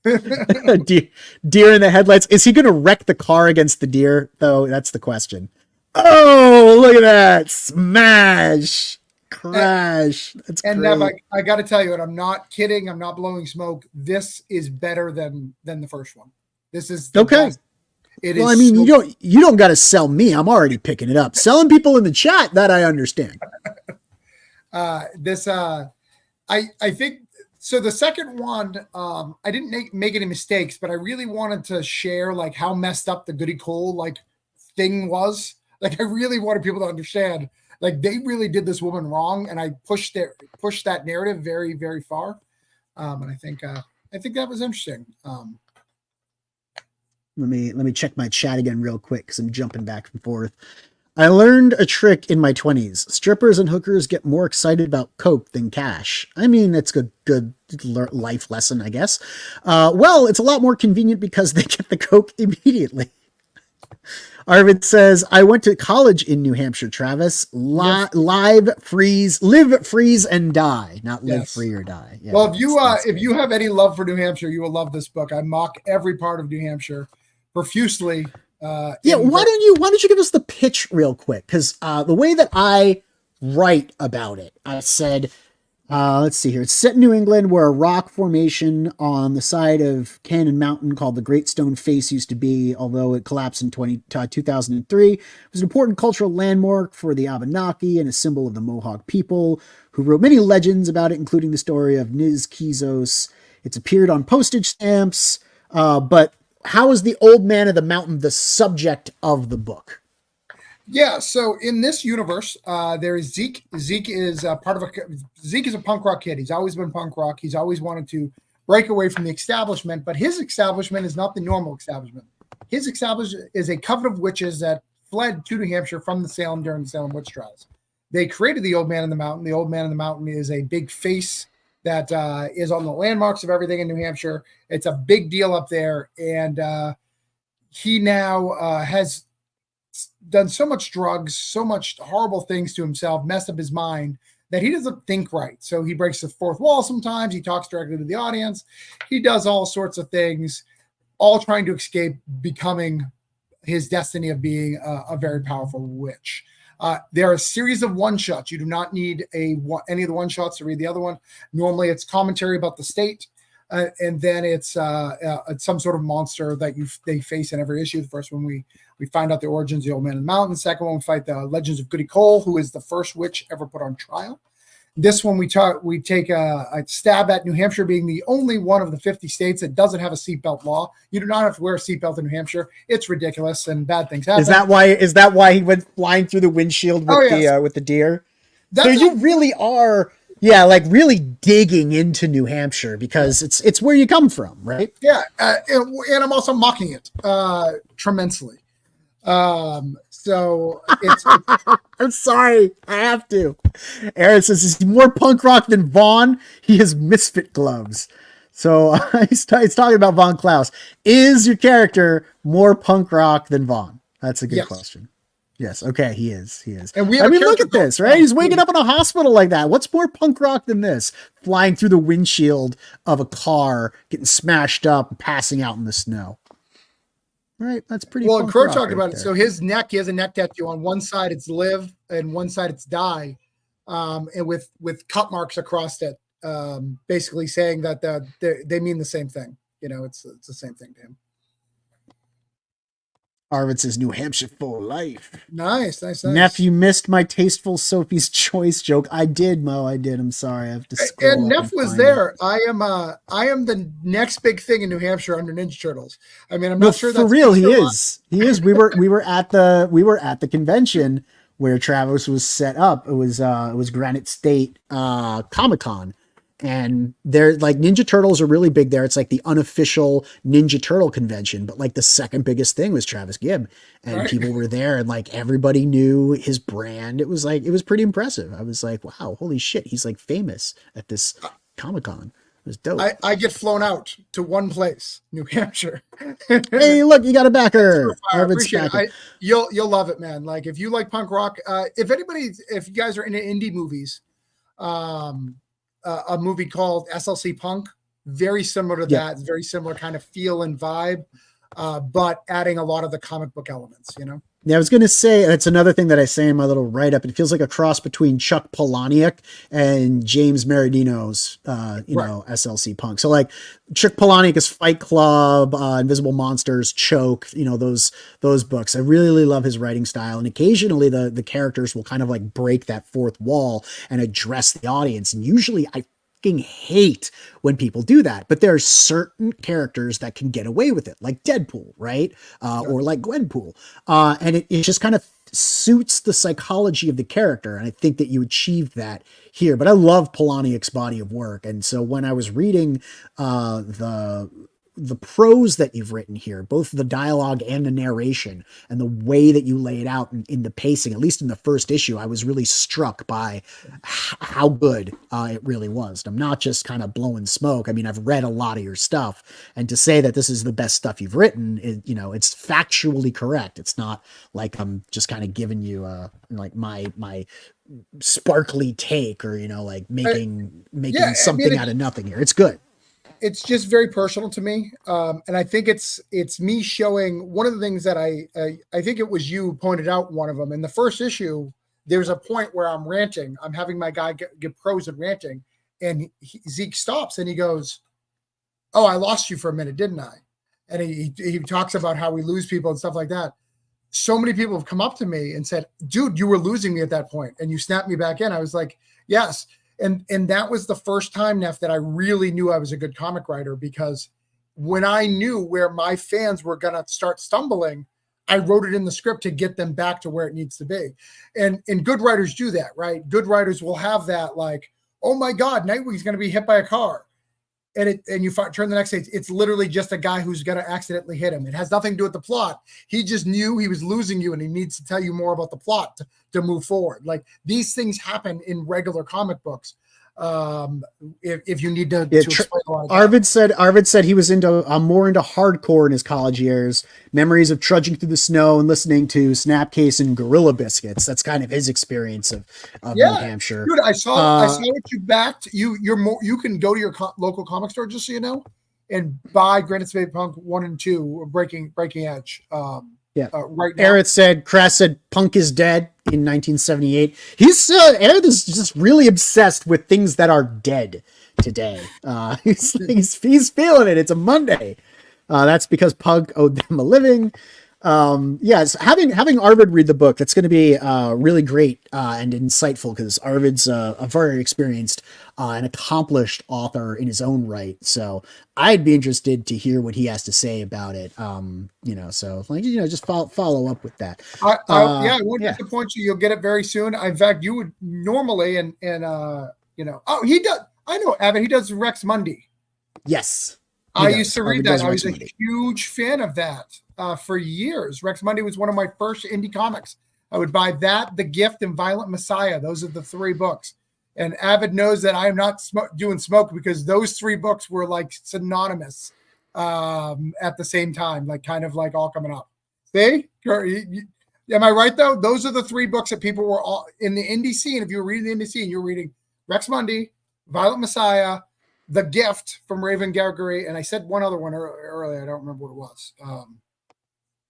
Deer in the headlights. Is he going to wreck the car against the deer, though? That's the question. Oh, look at that. Smash. Crash. That's and great. Nev, I got to tell you, and I'm not kidding. I'm not blowing smoke. This is better than the first one. This is okay. Best. Well, I mean, you don't got to sell me. I'm already picking it up. Selling people in the chat, that I understand. I think so. The second one, I didn't make any mistakes, but I really wanted to share like how messed up the Goody Cole like thing was. Like, I really wanted people to understand, like, they really did this woman wrong, and I pushed that narrative very, very far. And I think that was interesting. Let me check my chat again real quick because I'm jumping back and forth. I learned a trick in my 20s. Strippers and hookers get more excited about coke than cash. I mean, it's a good life lesson, I guess. Well, it's a lot more convenient because they get the coke immediately. Arvid says, I went to college in New Hampshire, Travis. Live, freeze, live, freeze, and die. Not live, free, or die. Yeah, well, if you have any love for New Hampshire, you will love this book. I mock every part of New Hampshire profusely. Why don't you give us the pitch real quick? Because the way that I write about it, I said, let's see here. It's set in New England where a rock formation on the side of Cannon Mountain called the Great Stone Face used to be, although it collapsed in 2003. It was an important cultural landmark for the Abenaki and a symbol of the Mohawk people, who wrote many legends about it, including the story of Niz Kizos. It's appeared on postage stamps, but how is the Old Man of the Mountain the subject of the book? Yeah, so in this universe, there is Zeke. Zeke is a punk rock kid. He's always been punk rock. He's always wanted to break away from the establishment, but his establishment is not the normal establishment. His establishment is a coven of witches that fled to New Hampshire from the Salem during the Salem witch trials. They created the Old Man in the Mountain. The Old Man in the Mountain is a big face that is on the landmarks of everything in New Hampshire. It's a big deal up there, and he now has done so much drugs, so much horrible things to himself, messed up his mind, that he doesn't think right. So he breaks the fourth wall sometimes. He talks directly to the audience. He does all sorts of things, all trying to escape becoming his destiny of being a very powerful witch. There are a series of one-shots. You do not need any of the one-shots to read the other one. Normally it's commentary about the state, and then it's some sort of monster that they face in every issue. The first one we find out the origins of the Old Man in the Mountain. The second one we fight the legends of Goody Cole, who is the first witch ever put on trial. This one we take a stab at New Hampshire being the only one of the 50 states that doesn't have a seatbelt law. You do not have to wear a seatbelt in New Hampshire. It's ridiculous, and bad things happen. Is that why he went flying through the windshield with the deer? So you really are, really digging into New Hampshire because it's where you come from, right? Yeah, and I'm also mocking it tremendously. So it's I'm sorry, I have to. Aaron says he's more punk rock than Vaughn. He has misfit gloves. So he's talking about Von Klaus. Is your character more punk rock than Vaughn? That's a good question. Yes. Okay. He is. And look at this, right? He's waking up in a hospital like that. What's more punk rock than this? Flying through the windshield of a car, getting smashed up, and passing out in the snow. Right. That's pretty well. Punk Crow rock talked about there. it. So he has a neck tattoo. On one side it's live, and one side it's die, and with cut marks across it, basically saying that they mean the same thing. It's the same thing to him. Arvid says New Hampshire for life. Nice. Neff, you missed my tasteful Sophie's Choice joke. I did, Mo. I did. I'm sorry. I have to scroll And up Neff and was find there. it. I am the next big thing in New Hampshire under Ninja Turtles. I mean, I'm No, not sure for that's real. He is. He is. We were at the convention where Travis was set up. It was Granite State Comic-Con. And they're like Ninja Turtles are really big there. It's like the unofficial Ninja Turtle convention, but like the second biggest thing was Travis Gibb, and Right. people were there, and like everybody knew his brand. It was pretty impressive. I was like, wow, holy shit, he's like famous at this Comic Con. It was dope. I get flown out to one place, New Hampshire. Hey, look, you got a backer. I appreciate it. You'll love it, man. Like if you like punk rock, if you guys are into indie movies, a movie called SLC Punk, very similar to that, very similar kind of feel and vibe, but adding a lot of the comic book elements, you know? Yeah, I was going to say, that's another thing that I say in my little write-up. It feels like a cross between Chuck Palahniuk and James Maradino's, SLC Punk. So like Chuck Palahniuk is Fight Club, Invisible Monsters, Choke, those books. I really love his writing style. And occasionally the characters will kind of like break that fourth wall and address the audience. And usually I hate when people do that, but there are certain characters that can get away with it, like Deadpool, right? Or like Gwenpool. And it just kind of suits the psychology of the character. And I think that you achieved that here, but I love Palahniuk's body of work. And so when I was reading the prose that you've written here, both the dialogue and the narration and the way that you lay it out in the pacing, at least in the first issue, I was really struck by how good it really was. And I'm not just kind of blowing smoke. I mean, I've read a lot of your stuff, and to say that this is the best stuff you've written, it's factually correct. It's not like I'm just kind of giving you like my sparkly take or, like making something out of nothing here. It's good. It's just very personal to me, and I think it's me showing one of the things that I think it was you pointed out one of them in the first issue. There's a point where I'm ranting. I'm having my guy get pros and ranting, and Zeke stops and he goes, "Oh, I lost you for a minute, didn't I?" And he talks about how we lose people and stuff like that. So many people have come up to me and said, "Dude, you were losing me at that point, and you snapped me back in." I was like, "Yes." And that was the first time, Neff, that I really knew I was a good comic writer, because when I knew where my fans were going to start stumbling, I wrote it in the script to get them back to where it needs to be. And good writers do that, right? Good writers will have that like, oh my God, Nightwing's going to be hit by a car. And you turn the next day, it's literally just a guy who's going to accidentally hit him. It has nothing to do with the plot. He just knew he was losing you, and he needs to tell you more about the plot to move forward. Like these things happen in regular comic books. If you need to explain a lot of that. Arvid said he was more into hardcore in his college years. Memories of trudging through the snow and listening to Snapcase and Gorilla Biscuits. That's kind of his experience of New Hampshire. Dude, I saw what you backed. You can go to your local comic store, just so you know, and buy Granite State Punk 1 and 2 Breaking Edge. Right now. Crass said Punk is dead in 1978. Aerith is just really obsessed with things that are dead today. He's feeling it. It's a Monday. That's because Punk owed them a living. Yes, having Arvid read the book, that's going to be really great and insightful, because Arvid's a very experienced and accomplished author in his own right. So I'd be interested to hear what he has to say about it. Just follow up with that. I won't disappoint you. You'll get it very soon. In fact, you would normally he does. I know, Abbott. He does Rex Mundi. Yes. I used to read that. I was a huge fan of that for years. Rex Mundi was one of my first indie comics. I would buy that, The Gift, and Violent Messiah. Those are the 3 books. And Avid knows that I'm not doing smoke, because those 3 books were like synonymous at the same time, like kind of like all coming up. See? Am I right, though? Those are the 3 books that people were all in the indie scene. If you were reading the indie scene, you're reading Rex Mundi, Violent Messiah, The Gift from Raven Gargery, and I said one other one earlier. I don't remember what it was.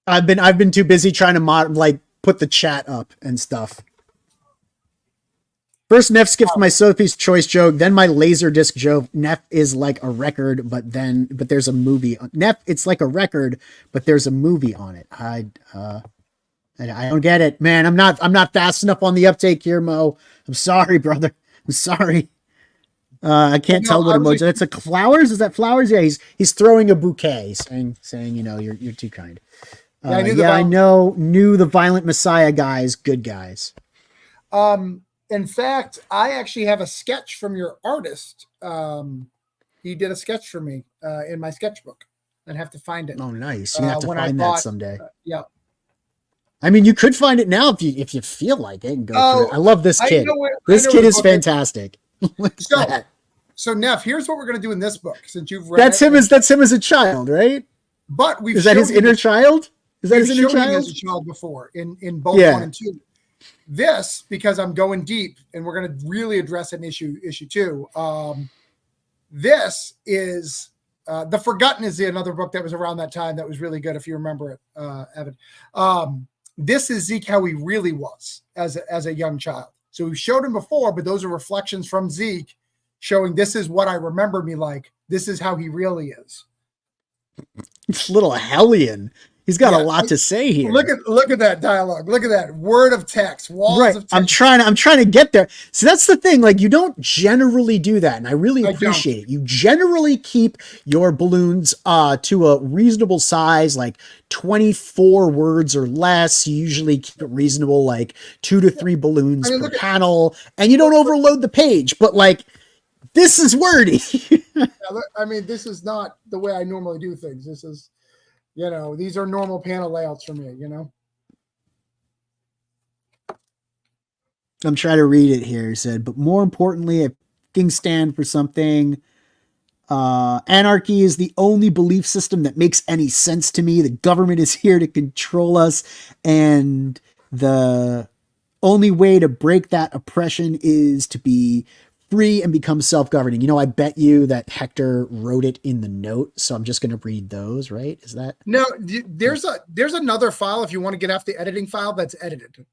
I've been too busy trying to put the chat up and stuff. First, Neff skips my Sophie's Choice joke, then my Laserdisc joke. Neff is like a record, but there's a movie. Neff, it's like a record, but there's a movie on it. I don't get it, man. I'm not fast enough on the uptake here, Mo. I'm sorry, brother. I'm sorry. I can't tell what emoji. That's like flowers. Is that flowers? Yeah, he's throwing a bouquet, saying you're too kind. I knew the Violent Messiah guys, good guys. In fact, I actually have a sketch from your artist. He did a sketch for me in my sketchbook. I'd have to find it. Oh, nice. You have to find that someday. Yeah. I mean, you could find it now if you feel like it and go through it. I love this kid. This kid is fantastic. So Neff, here's what we're gonna do in this book. Since you've read that's him as a child, right? But is that his inner child? Is that his inner child? As a child before in both 1 and 2. This, because I'm going deep, and we're going to really address it in issue 2. This is The Forgotten is another book that was around that time that was really good, if you remember it, Evan. This is Zeke how he really was as a young child. So we showed him before, but those are reflections from Zeke showing this is what I remember me like. This is how he really is. Little hellion. He's got a lot to say here. Look at that dialogue. Look at that word of text. Walls of text. I'm trying to get there. So that's the thing. Like, you don't generally do that, and I really appreciate it. You generally keep your balloons to a reasonable size, like 24 words or less. You usually keep it reasonable, like 2 to 3 balloons per panel, and you don't overload the page. But like, this is wordy. I mean, this is not the way I normally do things. This is. These are normal panel layouts for me, I'm trying to read it here. He said, but more importantly, I fucking stand for something. Anarchy is the only belief system that makes any sense to me. The government is here to control us, and the only way to break that oppression is to be free and become self-governing. I bet you that Hector wrote it in the note, so I'm just going to read those, right? Is that? No, there's another file if you want to get off the editing file that's edited.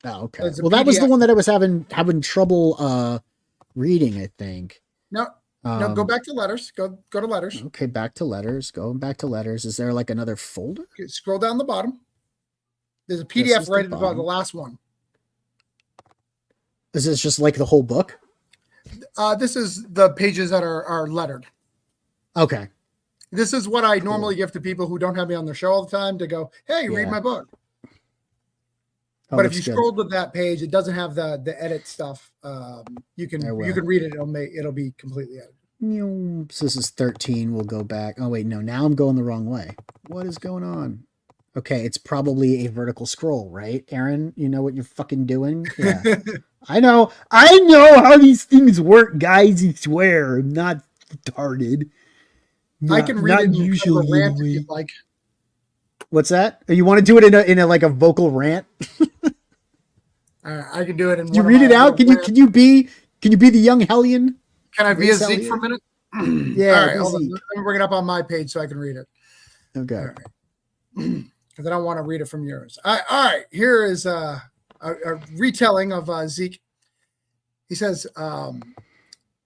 Oh, okay. Well, that was the one that I was having trouble reading, I think. No, go back to letters. Go to letters. Okay, back to letters. Going back to letters. Is there like another folder? Okay, scroll down the bottom. There's a PDF right above the last one. Is this just like the whole book? This is the pages that are lettered. Okay. This is what I normally give to people who don't have me on their show all the time to go, hey, read my book. But if you scroll to that page, it doesn't have the edit stuff. You can read it. It'll be completely edited. So this is 13. We'll go back. Oh wait, no. Now I'm going the wrong way. What is going on? Okay, it's probably a vertical scroll, right, Aaron? You know what you're fucking doing? Yeah. I know how these things work, guys. I swear, I'm not retarded. I can read it usually rant if you'd like. What's that? You want to do it in a like a vocal rant? I can do it in. You read it out. Can you be the young hellion? Can I be a Zeke for a minute? Yeah. All right, hold on. Let me bring it up on my page so I can read it. Okay. Because I don't want to read it from yours. All right. Here is a retelling of Zeke. He says,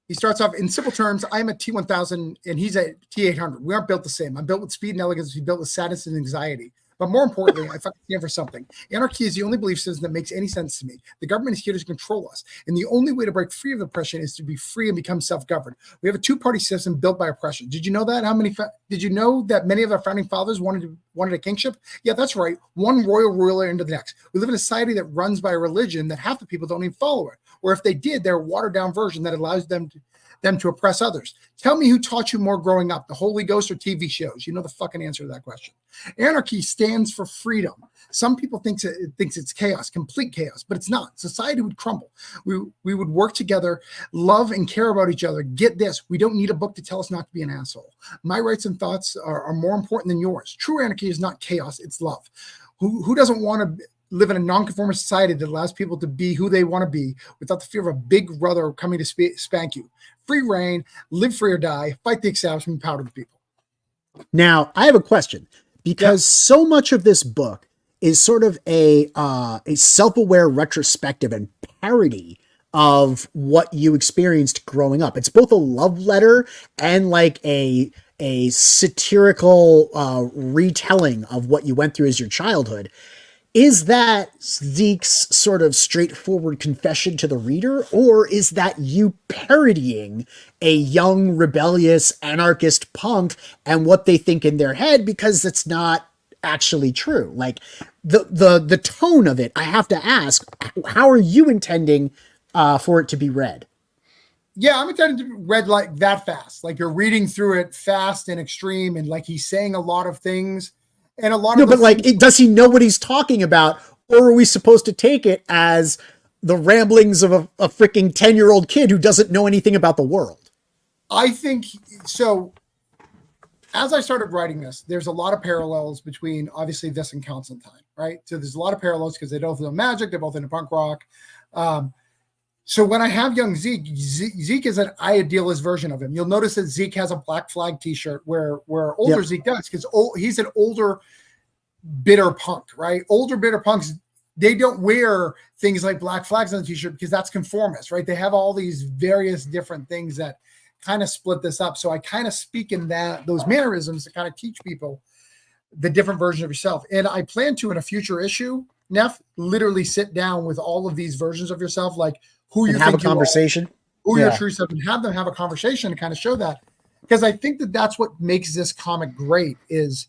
he starts off in simple terms. I'm a T1000 and he's a T800. We aren't built the same. I'm built with speed and elegance. He's built with sadness and anxiety. But more importantly, I fucking stand for something. Anarchy is the only belief system that makes any sense to me. The government is here to control us. And the only way to break free of oppression is to be free and become self-governed. We have a two-party system built by oppression. Did you know that? Did you know that many of our founding fathers wanted a kingship? Yeah, that's right. One royal ruler into the next. We live in a society that runs by a religion that half the people don't even follow it. Or if they did, they're a watered-down version that allows them to oppress others. Tell me who taught you more growing up, the Holy Ghost or TV shows? You know the fucking answer to that question. Anarchy stands for freedom. Some people think it's chaos, complete chaos, but it's not. Society would crumble. We would work together, love and care about each other. Get this, we don't need a book to tell us not to be an asshole. My rights and thoughts are more important than yours. True anarchy is not chaos, it's love. Who doesn't want to live in a non-conformist society that allows people to be who they want to be without the fear of a big brother coming to spank you? Free reign, live free or die, fight the establishment, power to the people. Now, I have a question, because so much of this book is sort of a self-aware retrospective and parody of what you experienced growing up. It's both a love letter and like a satirical retelling of what you went through as your childhood. Is that Zeke's sort of straightforward confession to the reader, or is that you parodying a young, rebellious, anarchist punk and what they think in their head because it's not actually true? Like the tone of it, I have to ask, how are you intending for it to be read? Yeah, I'm intending to read like that fast. Like you're reading through it fast and extreme, and like he's saying a lot of things. And a lot No, of but like, things, does he know what he's talking about, or are we supposed to take it as the ramblings of a freaking 10-year-old kid who doesn't know anything about the world? I think so. As I started writing this, there's a lot of parallels between obviously this and Constantine, right? So there's a lot of parallels because they both know magic, they're both into punk rock. So when I have young Zeke, Zeke is an idealist version of him. You'll notice that Zeke has a Black Flag T-shirt where older Zeke does, because he's an older bitter punk, right? Older bitter punks, they don't wear things like black flags on the T-shirt because that's conformist, right? They have all these various different things that kind of split this up. So I kind of speak in those mannerisms to kind of teach people the different version of yourself. And I plan to, in a future issue, Neff, literally sit down with all of these versions of yourself, like who you have think a conversation, who your true self, and have them have a conversation to kind of show that. Because I think that that's what makes this comic great is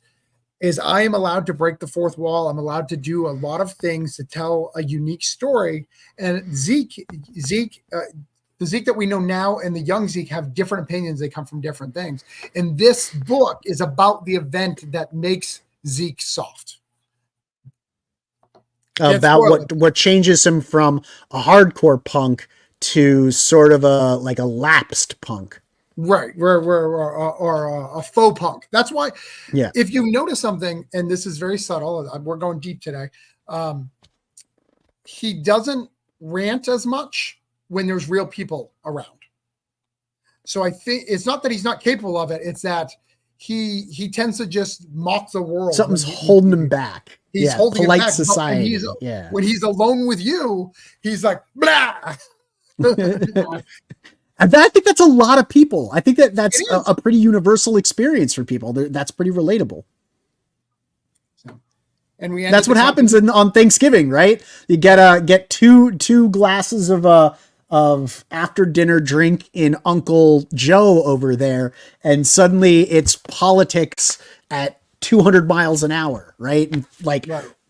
I am allowed to break the fourth wall. I'm allowed to do a lot of things to tell a unique story. And the Zeke that we know now and the young Zeke have different opinions. They come from different things. And this book is about the event that makes Zeke soft. About what changes him from a hardcore punk to sort of a lapsed punk. Right, or a faux punk. That's why, if you notice something, and this is very subtle, we're going deep today, he doesn't rant as much when there's real people around. So I think it's not that he's not capable of it, it's that he tends to just mock the world. Something's holding him back. He's holding polite him back. Society. When he's alone with you, he's like, blah. And I think that's a lot of people. I think that's a pretty universal experience for people. That's pretty relatable. And that's what happens on Thanksgiving, right? You get two glasses of after dinner drink in Uncle Joe over there, and suddenly it's politics at 200 miles an hour, right? And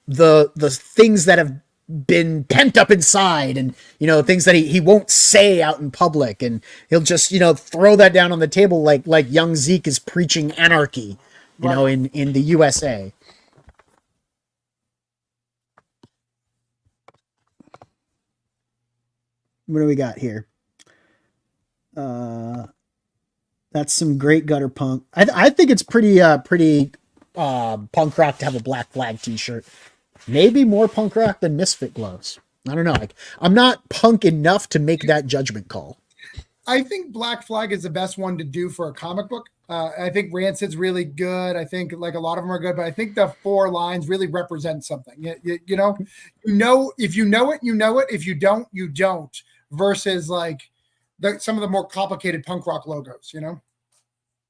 the things that have been pent up inside, and things that he won't say out in public, and he'll just throw that down on the table like young Zeke is preaching anarchy, in the USA. What do we got here? That's some great gutter punk. I think it's pretty punk rock to have a Black Flag T-shirt. Maybe more punk rock than Misfit gloves. I don't know. I'm not punk enough to make that judgment call. I think Black Flag is the best one to do for a comic book. I think Rancid's really good. I think like a lot of them are good, but I think the 4 lines really represent something. If you know it, you know it. If you don't, you don't. Versus like some of the more complicated punk rock logos,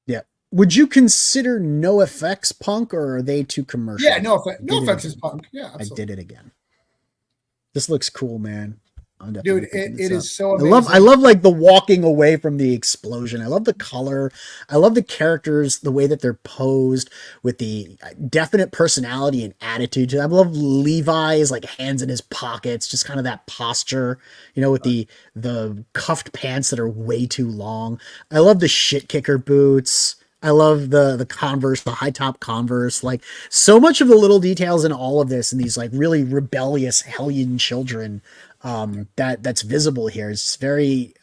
Yeah. Would you consider NoFX punk, or are they too commercial? Yeah, NoFX is punk. Yeah, absolutely. I did it again. This looks cool, man. Dude, it is so amazing. I love like the walking away from the explosion. I love the color. I love the characters, the way that they're posed with the definite personality and attitude. I love Levi's like hands in his pockets, just kind of that posture, with the cuffed pants that are way too long. I love the shit kicker boots. I love the Converse, the high top Converse, like so much of the little details in all of this, and these like really rebellious hellion children that's visible here. It's very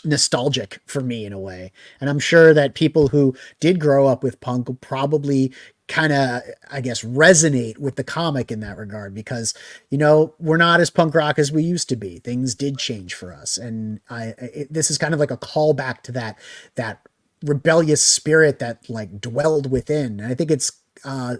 nostalgic for me in a way. And I'm sure that people who did grow up with punk will probably kind of, I guess, resonate with the comic in that regard, because, we're not as punk rock as we used to be. Things did change for us. And this is kind of like a callback to that rebellious spirit that like dwelled within. And I think it's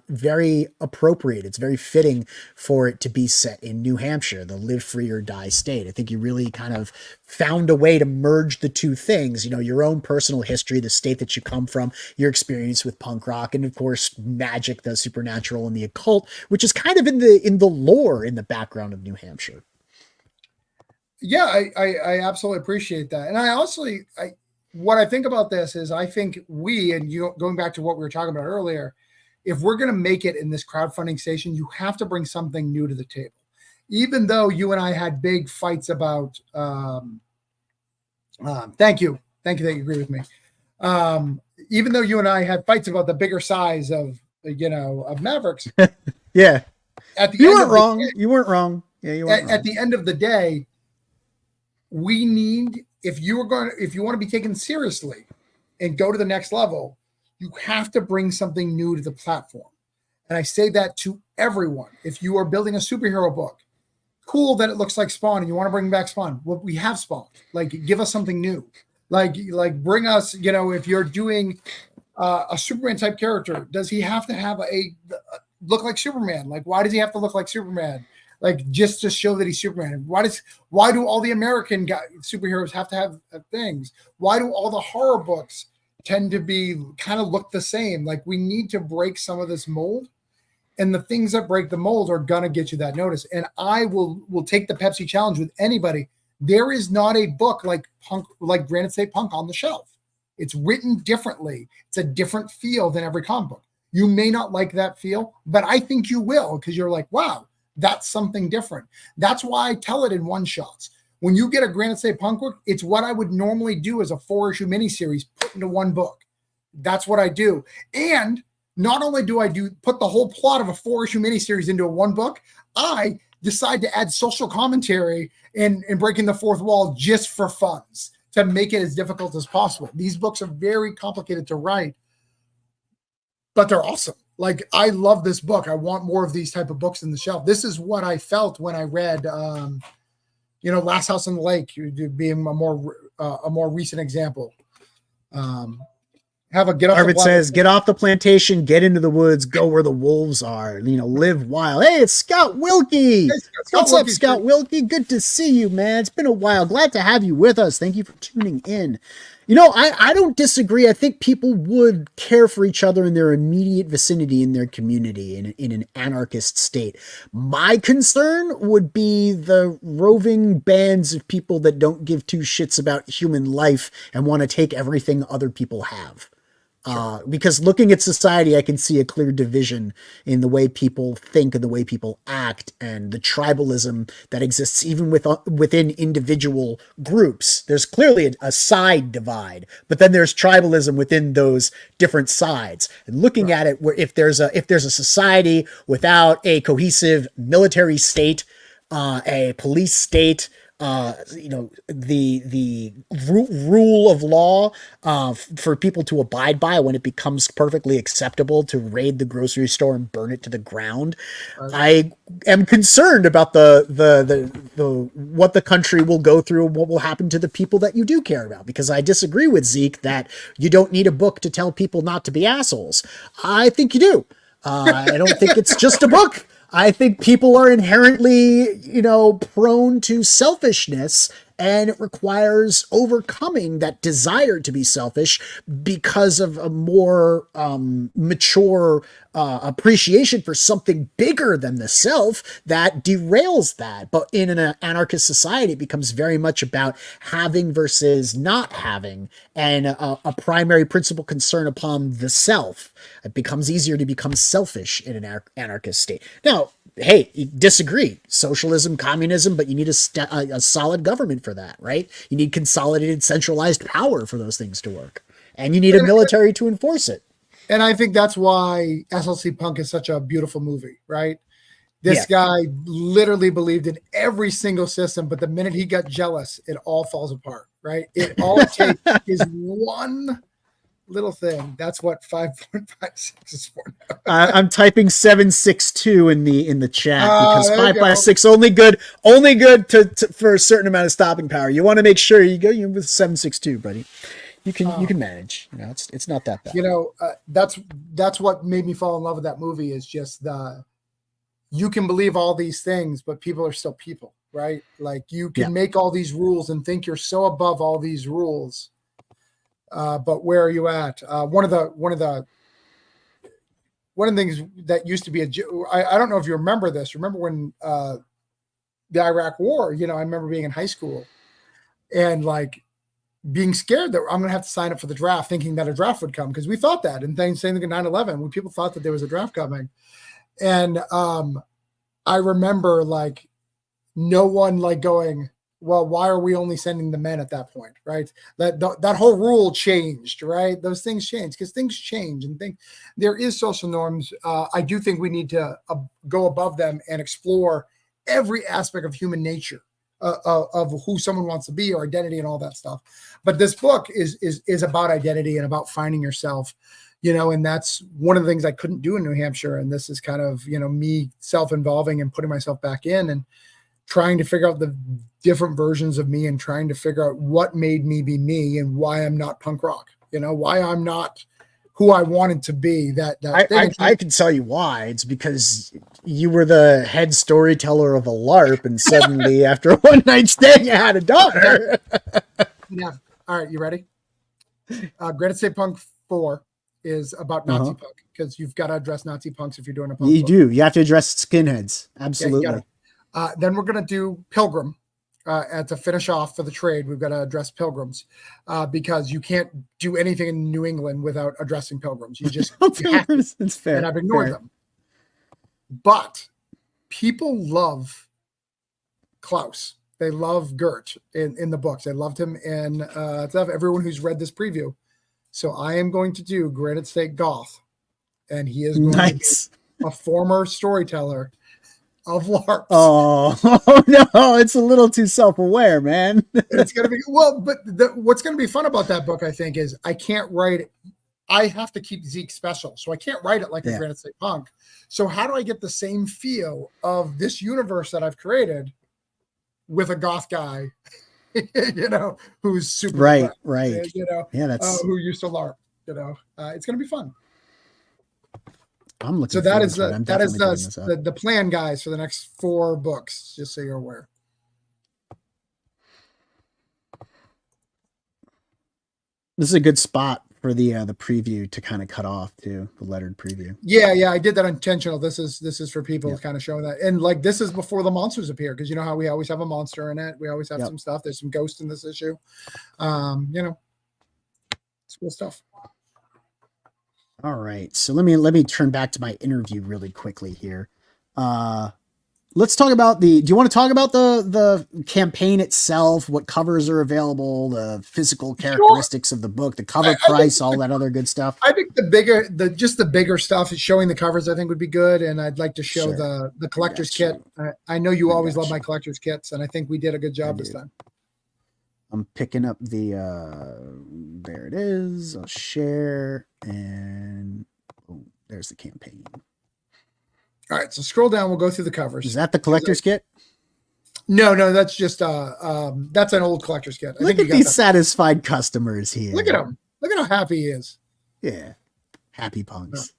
very appropriate. It's very fitting for it to be set in New Hampshire, the live free or die state. I think you really kind of found a way to merge the two things, you know, your own personal history, the state that you come from, your experience with punk rock, and of course magic, the supernatural and the occult, which is kind of in the lore in the background of New Hampshire. Yeah, I absolutely appreciate that. And what I think about this is I think going back to what we were talking about earlier, if we're going to make it in this crowdfunding station, you have to bring something new to the table. Even though you and I had big fights about, thank you that you agree with me. Even though you and I had fights about the bigger size of Mavericks. Yeah. You weren't wrong. You weren't wrong. Yeah, you weren't wrong. At the end of the day, we need, if you want to be taken seriously and go to the next level, you have to bring something new to the platform. And I say that to everyone. If you are building a superhero book, cool that it looks like Spawn and you want to bring back Spawn. Well, we have Spawn. Like, give us something new. Like bring us, if you're doing a Superman type character, does he have to have a look like Superman? Like, why does he have to look like Superman? Like, just to show that he's Superman. Why do all the American superheroes have to have things? Why do all the horror books tend to be kind of look the same? Like, we need to break some of this mold, and the things that break the mold are gonna get you that notice. And I will take the Pepsi challenge with anybody. There is not a book like Granite State Punk on the shelf. It's written differently. It's a different feel than every comic book. You may not like that feel, but I think you will, because you're like, wow, that's something different. That's why I tell it in one shots. When you get a Granite State Punk book, it's what I would normally do as a 4-issue miniseries put into one book. That's what I do. And not only do I put the whole plot of a 4-issue miniseries into a one book, I decide to add social commentary and breaking the fourth wall just for funds to make it as difficult as possible. These books are very complicated to write, but they're awesome. Like, I love this book. I want more of these type of books in the shelf. This is what I felt when I read, Last House on the Lake, being a more recent example. Arvid says, get off the plantation, get into the woods, go where the wolves are, live wild. Hey, it's Scout Wilkie. Hey, What's up, Scout Wilkie? Good to see you, man. It's been a while. Glad to have you with us. Thank you for tuning in. I don't disagree. I think people would care for each other in their immediate vicinity, in their community, in an anarchist state. My concern would be the roving bands of people that don't give two shits about human life and want to take everything other people have. Because looking at society, I can see a clear division in the way people think and the way people act, and the tribalism that exists even within individual groups. There's clearly a side divide, but then there's tribalism within those different sides. And looking at it, where if there's a society without a cohesive military state, a police state, the rule of law for people to abide by when it becomes perfectly acceptable to raid the grocery store and burn it to the ground. I am concerned about the what the country will go through and what will happen to the people that you do care about, because I disagree with Zeke that you don't need a book to tell people not to be assholes. I think you do. I don't think it's just a book. I think people are inherently, prone to selfishness, and it requires overcoming that desire to be selfish because of a more mature appreciation for something bigger than the self that derails that. But in an anarchist society, it becomes very much about having versus not having, and a primary principal concern upon the self. It becomes easier to become selfish in an anarchist state. Now, hey, you disagree. Socialism, communism, but you need a solid government for that, right? You need consolidated, centralized power for those things to work. And you need a military to enforce it. And I think that's why SLC Punk is such a beautiful movie, right? This guy literally believed in every single system, but the minute he got jealous, it all falls apart, right? All it takes is one little thing. That's what 5.56 is for now. I'm typing 762 in the chat because 556 only good to for a certain amount of stopping power. You want to make sure you go with 762, buddy. You can manage. You know, it's not that bad. You know, that's what made me fall in love with that movie, is just you can believe all these things, but people are still people, right? Like you can make all these rules and think you're so above all these rules. But where are you at? One of the things that used to be I don't know if you remember this. Remember when the Iraq War, you know, I remember being in high school and like being scared that I'm going to have to sign up for the draft, thinking that a draft would come, because we thought that. And then same thing at 9/11, when people thought that there was a draft coming. And I remember like no one like going, well, why are we only sending the men at that point, right? That whole rule changed, right? Those things changed because things change, and there is social norms. I do think we need to go above them and explore every aspect of human nature, of who someone wants to be, or identity and all that stuff. But this book is about identity and about finding yourself, you know, and that's one of the things I couldn't do in New Hampshire. And this is kind of, you know, me self-involving and putting myself back in and trying to figure out the different versions of me and trying to figure out what made me be me and why I'm not punk rock, you know, why I'm not who I wanted to be. I can tell you why. It's because you were the head storyteller of a LARP, and suddenly after a one night stand, you had a daughter. Yeah. All right. You ready? Granite State Punk 4 is about Nazi punk, because you've got to address Nazi punks if you're doing a punk. You do. You have to address skinheads. Absolutely. Yeah, then we're going to do Pilgrim. To finish off for the trade, we've got to address pilgrims, because you can't do anything in New England without addressing pilgrims. You just it's fair. And I've ignored them. But people love Klaus. They love Gert in the books. They loved him in everyone who's read this preview. So I am going to do Granite State Goth, and he is going to be a former storyteller of LARPs. Oh no, it's a little too self-aware, man. It's gonna be but what's gonna be fun about that book, I think, is I can't write it. I have to keep Zeke special, so I can't write it like a Granite State Punk. So how do I get the same feel of this universe that I've created with a goth guy, you know, who's super right, you know, that's who used to LARP, you know, it's gonna be fun. I'm looking. So that is the plan, guys, for the next 4 books. Just so you're aware. This is a good spot for the preview to kind of cut off too, the lettered preview. Yeah, I did that intentional. This is for people to kind of show that, and like this is before the monsters appear, because you know how we always have a monster in it. We always have some stuff. There's some ghosts in this issue. You know, it's cool stuff. All right, so let me turn back to my interview really quickly here. Let's talk about do you want to talk about the campaign itself, what covers are available, the physical characteristics of the book, the cover price, all that other good stuff? I think the bigger stuff is showing the covers, I think, would be good. And I'd like to show the collector's kit. I know you always love my collector's kits, and I think we did a good job this time. I'm picking up there it is. I'll share, and there's the campaign. All right, so scroll down. We'll go through the covers. Is that the collector's kit? No, that's just that's an old collector's kit. Look at these satisfied customers here. Look at him. Look at how happy he is. Yeah, happy punks.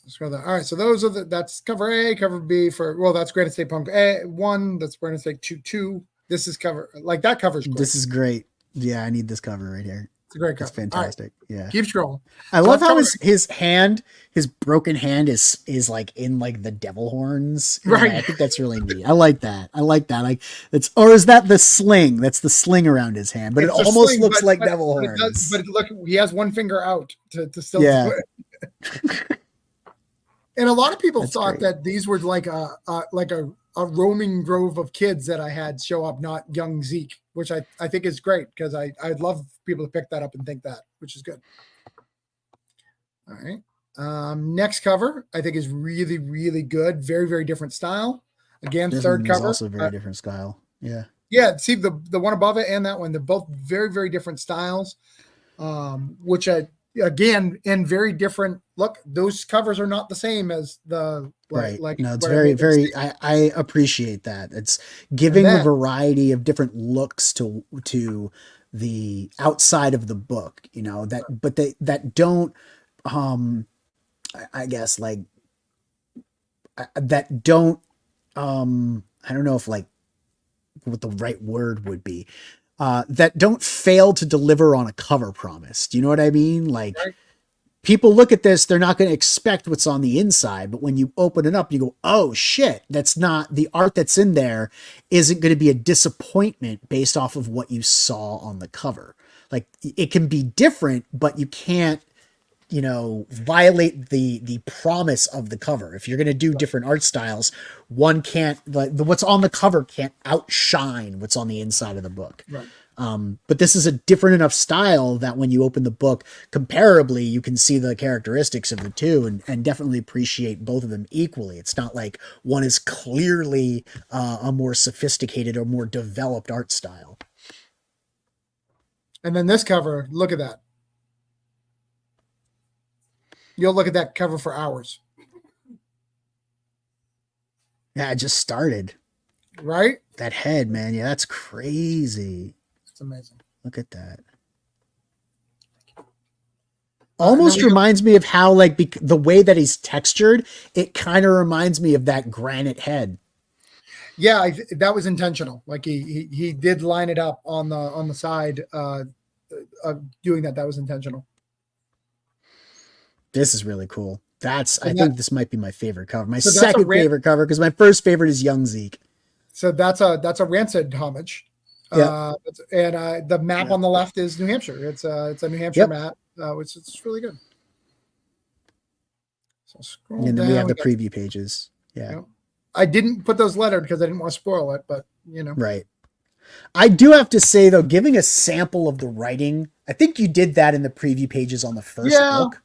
Scroll down. All right, so those are that's cover A, cover B that's Granite State Punk 1. That's Granite State 2. This is cover, like that cover's great. This is great. Yeah, I need this cover right here. It's a great cover. It's fantastic. Right. Yeah. Keep scrolling. I love how his broken hand is like in like the devil horns. Right. I think that's really neat. I like that. Like it's, or is that the sling? That's the sling around his hand, but it almost looks like devil horns. But look, he has one finger out to still do it. And a lot of people thought that these were like a roaming grove of kids that I had show up, not young Zeke, which I think is great, because I'd love people to pick that up and think that, which is good. All right. Next cover, I think, is really, really good. Very, very different style. Again, third cover. Also very different style. Yeah. Yeah. See the one above it and that one, they're both very, very different styles, which again, and very different. Look, those covers are not the same as the right. Like no, it's very, very. I appreciate that. It's giving a variety of different looks to the outside of the book, you know, that don't, I guess like, that don't, I don't know if like what the right word would be, that don't fail to deliver on a cover promise. Do you know what I mean? Like, Right. people look at this, they're not going to expect what's on the inside, but when you open it up, you go, oh shit, that's not the art that's in there isn't going to be a disappointment based off of what you saw on the cover. Like, it can be different, but you can't, you know, violate the promise of the cover. If you're going to do different art styles, one can't, like, what's on the cover can't outshine what's on the inside of the book. Right. But this is a different enough style that when you open the book, comparably, you can see the characteristics of the two and definitely appreciate both of them equally. It's not like one is clearly a more sophisticated or more developed art style. And then this cover, look at that. You'll look at that cover for hours. Yeah, I just started. Right? That head, man. Yeah, that's crazy. It's amazing. Look at that. Almost reminds me of how, like, the way that he's textured, it kind of reminds me of that granite head. Yeah, that was intentional. Like he did line it up on the side of doing that. That was intentional. This is really cool. I think this might be my favorite cover. My So second favorite cover, because my first favorite is Young Zeke. So that's a Rancid homage. Yeah. And the map on the left is New Hampshire. It's a New Hampshire map, which is really good. So scroll And then down. we have the preview pages. Yeah. You know, I didn't put those lettered because I didn't want to spoil it, but you know. Right. I do have to say, though, giving a sample of the writing, I think you did that in the preview pages on the first book.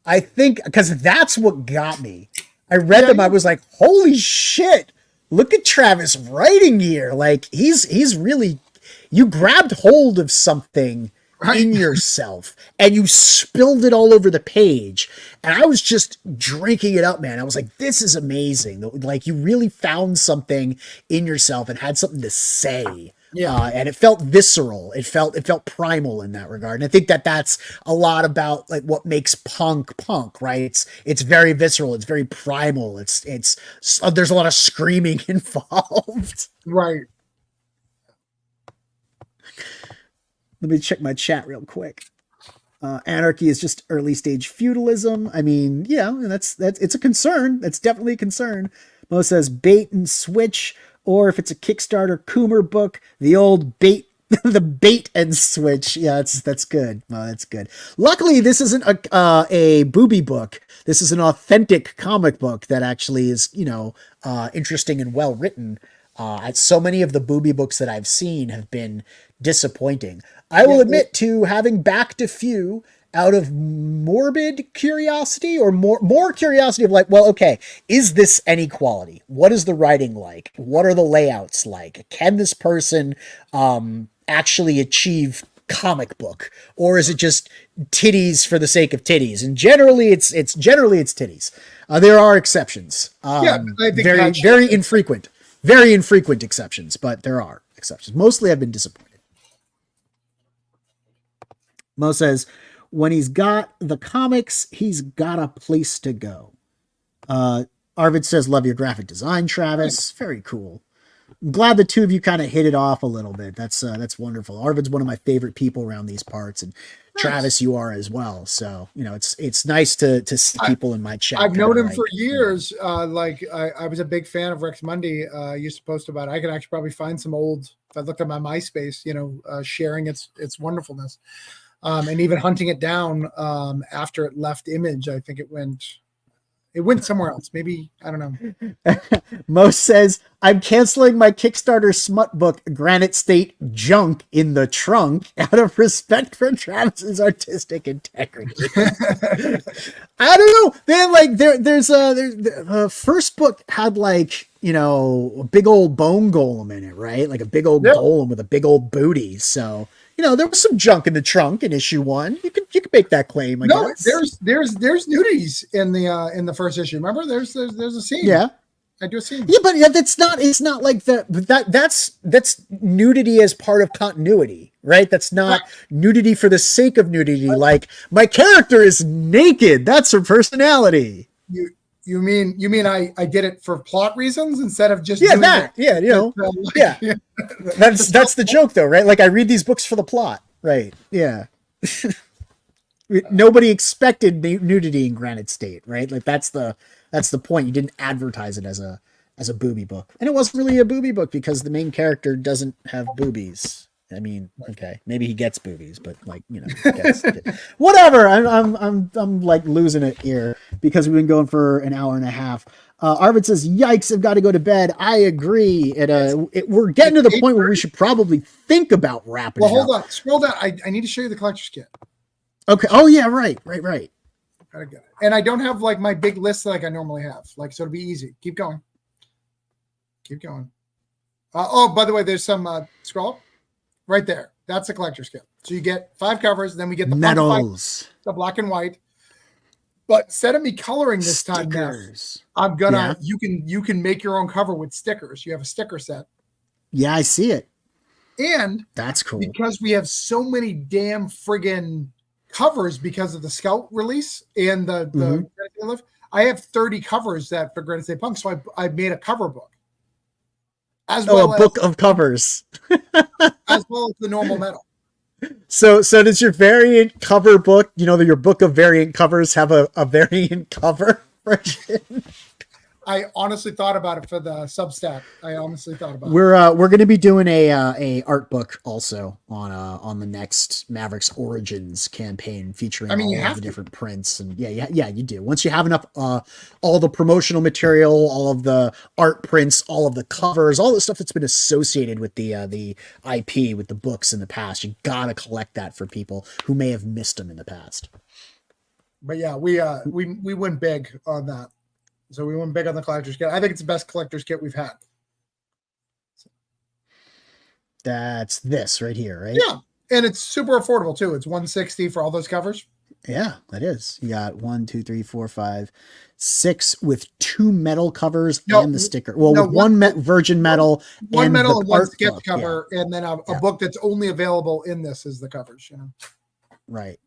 I think, because that's what got me. I read them. I was like, holy shit, look at Travis writing here. Like, he's really, you grabbed hold of something in yourself and you spilled it all over the page. And I was just drinking it up, man. I was like, this is amazing. Like, you really found something in yourself and had something to say. Yeah. And it felt visceral. It felt primal in that regard. And I think that's a lot about like what makes punk, right? It's very visceral. It's very primal. There's a lot of screaming involved. Right. Let me check my chat real quick. Anarchy is just early stage feudalism. I mean, yeah, that's it's a concern. That's definitely a concern. Mo says bait and switch, or if it's a Kickstarter Coomer book, the old bait, the bait and switch. Yeah, that's good. Well, that's good. Luckily, this isn't a booby book. This is an authentic comic book that actually is, you know, interesting and well written. So many of the booby books that I've seen have been disappointing. I will admit to having backed a few out of morbid curiosity or more curiosity of like, well, okay, is this any quality? What is the writing like? What are the layouts like? Can this person actually achieve comic book, or is it just titties for the sake of titties? And generally it's titties. There are exceptions. I think very infrequent exceptions, but there are exceptions. Mostly I've been disappointed. Mo says, when he's got the comics, he's got a place to go. Arvid says, love your graphic design, Travis. Very cool. I'm glad the two of you kind of hit it off a little bit. That's wonderful. Arvid's one of my favorite people around these parts, and Travis, you are as well. So, you know, it's nice to see people in my chat. I've known him for years. I was a big fan of Rex Mundy. Used to post about it. I could actually probably find some old, if I looked at my MySpace, you know, sharing its wonderfulness. And even hunting it down after it left Image. I think it went somewhere else. Maybe, I don't know. Mo says, I'm canceling my Kickstarter smut book, Granite State Junk, in the trunk out of respect for Travis's artistic integrity. I don't know, man. Like there's the first book had like, you know, a big old bone golem in it, right? Like a big old golem with a big old booty. So, you know, there was some junk in the trunk in issue 1. You could make that claim. I guess. There's nudities in the first issue. Remember, there's a scene. Yeah. I do a scene. Yeah, but that's not. It's not like that's nudity as part of continuity, right? That's not nudity for the sake of nudity. Like my character is naked. That's her personality. You mean I did it for plot reasons instead of just doing that? Yeah, yeah. That's the joke, though, right? Like I read these books for the plot, right? Yeah. Nobody expected nudity in Granite State, right? Like that's the point. You didn't advertise it as a booby book, and it wasn't really a booby book because the main character doesn't have boobies. I mean, okay, maybe he gets boobies, but like whatever. I'm like losing it here because we've been going for an hour and a half. Arvid says, "Yikes! I've got to go to bed." I agree. We're getting to the point where we should probably think about wrapping. Well, hold on, scroll down. I need to show you the collector's kit. Okay. Oh yeah, right. Gotta get it. And I don't have like my big list like I normally have. Like, so it'll be easy. Keep going. Oh, by the way, there's some scroll right there. That's the collector's kit. So you get 5 covers, then we get the medals, the black and white. But instead of me coloring this time, Neff, I'm gonna you can make your own cover with stickers. You have a sticker set. Yeah, I see it. And that's cool because we have so many damn friggin' covers because of the Scout release and the I have 30 covers that for Granite State Punk, so I made a cover book. As well a book of covers. as well as the normal metal. So does your variant cover book, your book of variant covers have a variant cover version? I honestly thought about it for the Substack. We're going to be doing a art book also on the next Mavericks Origins campaign featuring all of the different prints and yeah you do. Once you have enough all the promotional material, all of the art prints, all of the covers, all the stuff that's been associated with the IP with the books in the past, you gotta collect that for people who may have missed them in the past. But yeah, we went big on that. So we went big on the collector's kit. I think it's the best collector's kit we've had. That's this right here, right? Yeah. And it's super affordable too. It's $160 for all those covers. Yeah, that is. You got 1, 2, 3, 4, 5, 6 with 2 metal covers and the sticker. Well, with one virgin metal, one metal and one sketch cover, and then a book that's only available in this is the covers. Right.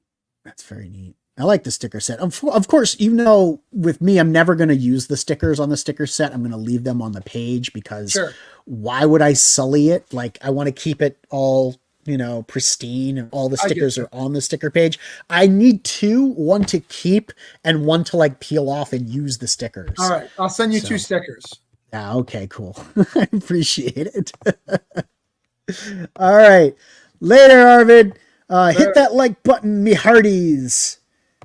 That's very neat. I like the sticker set. Of course, with me, I'm never going to use the stickers on the sticker set. I'm going to leave them on the page because why would I sully it? Like, I want to keep it all, pristine and all the stickers are on the sticker page. I need 2, one to keep and one to like peel off and use the stickers. All right. I'll send you 2 stickers. Yeah. Okay, cool. I appreciate it. All right. Later, Arvid. Hit that like button, me hearties.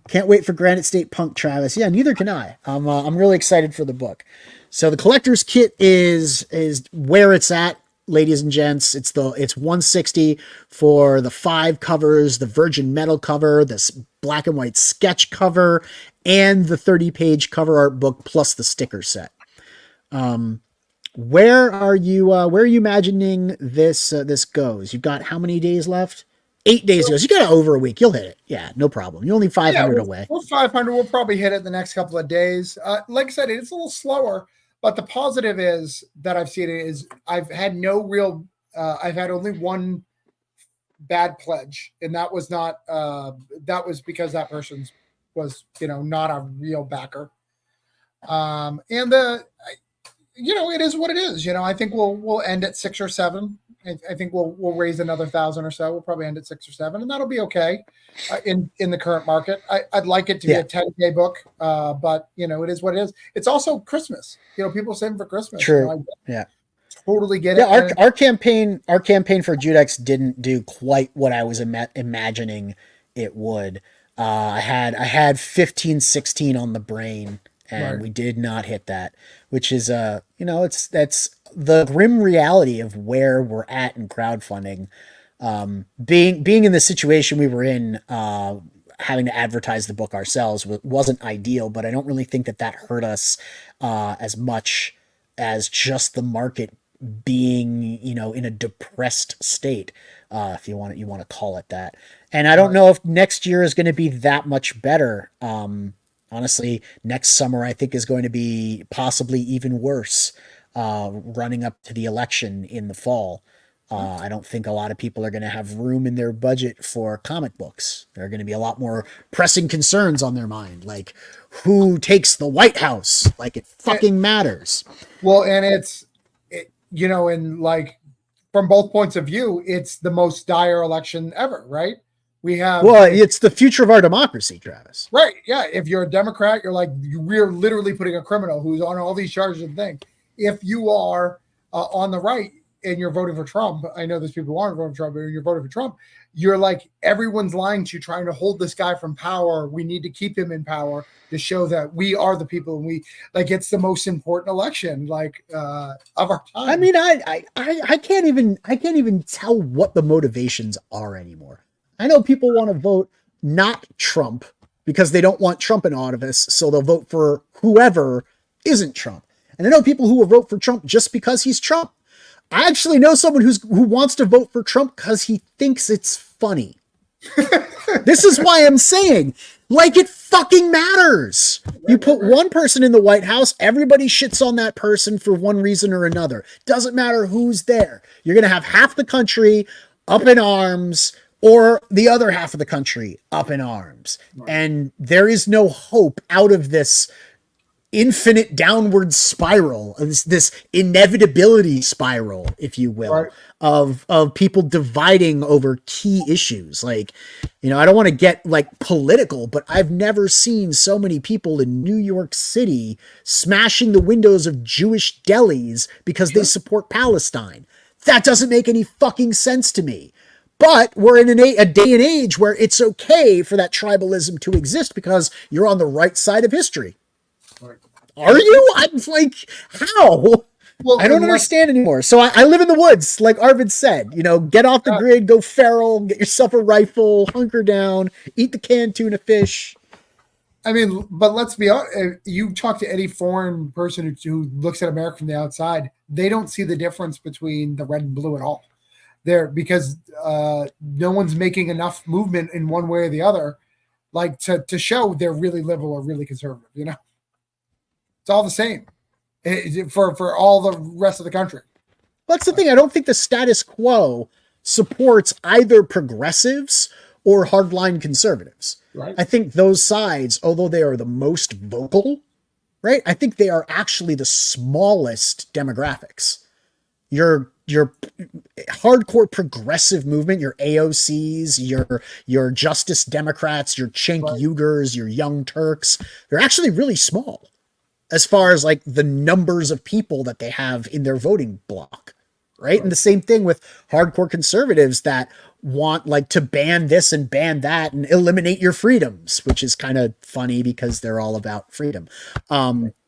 Can't wait for Granite State Punk, Travis. Yeah, neither can I. I'm really excited for the book. So the collector's kit is where it's at, ladies and gents. It's $160 for the 5 covers, the virgin metal cover, this black and white sketch cover, and the 30-page cover art book plus the sticker set. Where are you imagining this goes? You've got how many days left? 8 days ago. So you got over a week. You'll hit it. Yeah, no problem. You're only 500 away. We're 500. We'll probably hit it the next couple of days. Like I said, it's a little slower, but the positive is that I've seen it is I've had I've had only one bad pledge, and that was not that was because that person was not a real backer. And it is what it is. I think we'll end at 6 or 7. I think we'll raise another 1,000 or so. We'll probably end at 6 or 7, and that'll be okay in the current market. I'd like it to be a 10K book, but it is what it is. It's also Christmas. People save them for Christmas. True. Totally get it. Yeah, our campaign for Judex didn't do quite what I was imagining it would. I had 15, 16 on the brain, and we did not hit that, which is that's the grim reality of where we're at in crowdfunding. Being in the situation we were in, having to advertise the book ourselves wasn't ideal, but I don't really think that hurt us as much as just the market being, in a depressed state, if you want to call it that. And I don't know if next year is going to be that much better. honestly, next summer I think is going to be possibly even worse, running up to the election in the fall. I don't think a lot of people are going to have room in their budget for comic books. There are going to be a lot more pressing concerns on their mind, like who takes the White House, like it fucking matters. Well, and and like from both points of view, it's the most dire election ever, right? Well, it's the future of our democracy, Travis. Right. Yeah. If you're a Democrat, you're like, we're literally putting a criminal who's on all these charges and things. If you are on the right and you're voting for Trump, I know there's people who aren't voting for Trump, but you're voting for Trump, you're like, everyone's lying to you, trying to hold this guy from power. We need to keep him in power to show that we are the people, and we like it's the most important election of our time. I mean, I can't even tell what the motivations are anymore. I know people want to vote not Trump because they don't want Trump in office, so they'll vote for whoever isn't Trump. And I know people who will vote for Trump just because he's Trump. I actually know someone who wants to vote for Trump because he thinks it's funny. This is why I'm saying, like, it fucking matters. You put one person in the White House, everybody shits on that person for one reason or another. Doesn't matter who's there. You're going to have half the country up in arms, or the other half of the country up in arms. Right. And there is no hope out of this infinite downward spiral, this inevitability spiral, if you will, right, of people dividing over key issues. Like, I don't want to get like political, but I've never seen so many people in New York City smashing the windows of Jewish delis because they support Palestine. That doesn't make any fucking sense to me. But we're in a day and age where it's okay for that tribalism to exist because you're on the right side of history. Right. Are you? I'm like, how? Well, I don't understand anymore. So I live in the woods, like Arvid said. Get off the grid, go feral, get yourself a rifle, hunker down, eat the canned tuna fish. I mean, but let's be honest. You talk to any foreign person who looks at America from the outside, they don't see the difference between the red and blue at all. There, because no one's making enough movement in one way or the other, like to show they're really liberal or really conservative. It's all the same for all the rest of the country. That's the thing. I don't think the status quo supports either progressives or hardline conservatives. Right. I think those sides, although they are the most vocal, right? I think they are actually the smallest demographics. Your hardcore progressive movement, your AOCs, your Justice Democrats, your Cenk Uyghurs, your Young Turks, they're actually really small as far as like the numbers of people that they have in their voting block, right? And the same thing with hardcore conservatives that want like to ban this and ban that and eliminate your freedoms, which is kind of funny because they're all about freedom.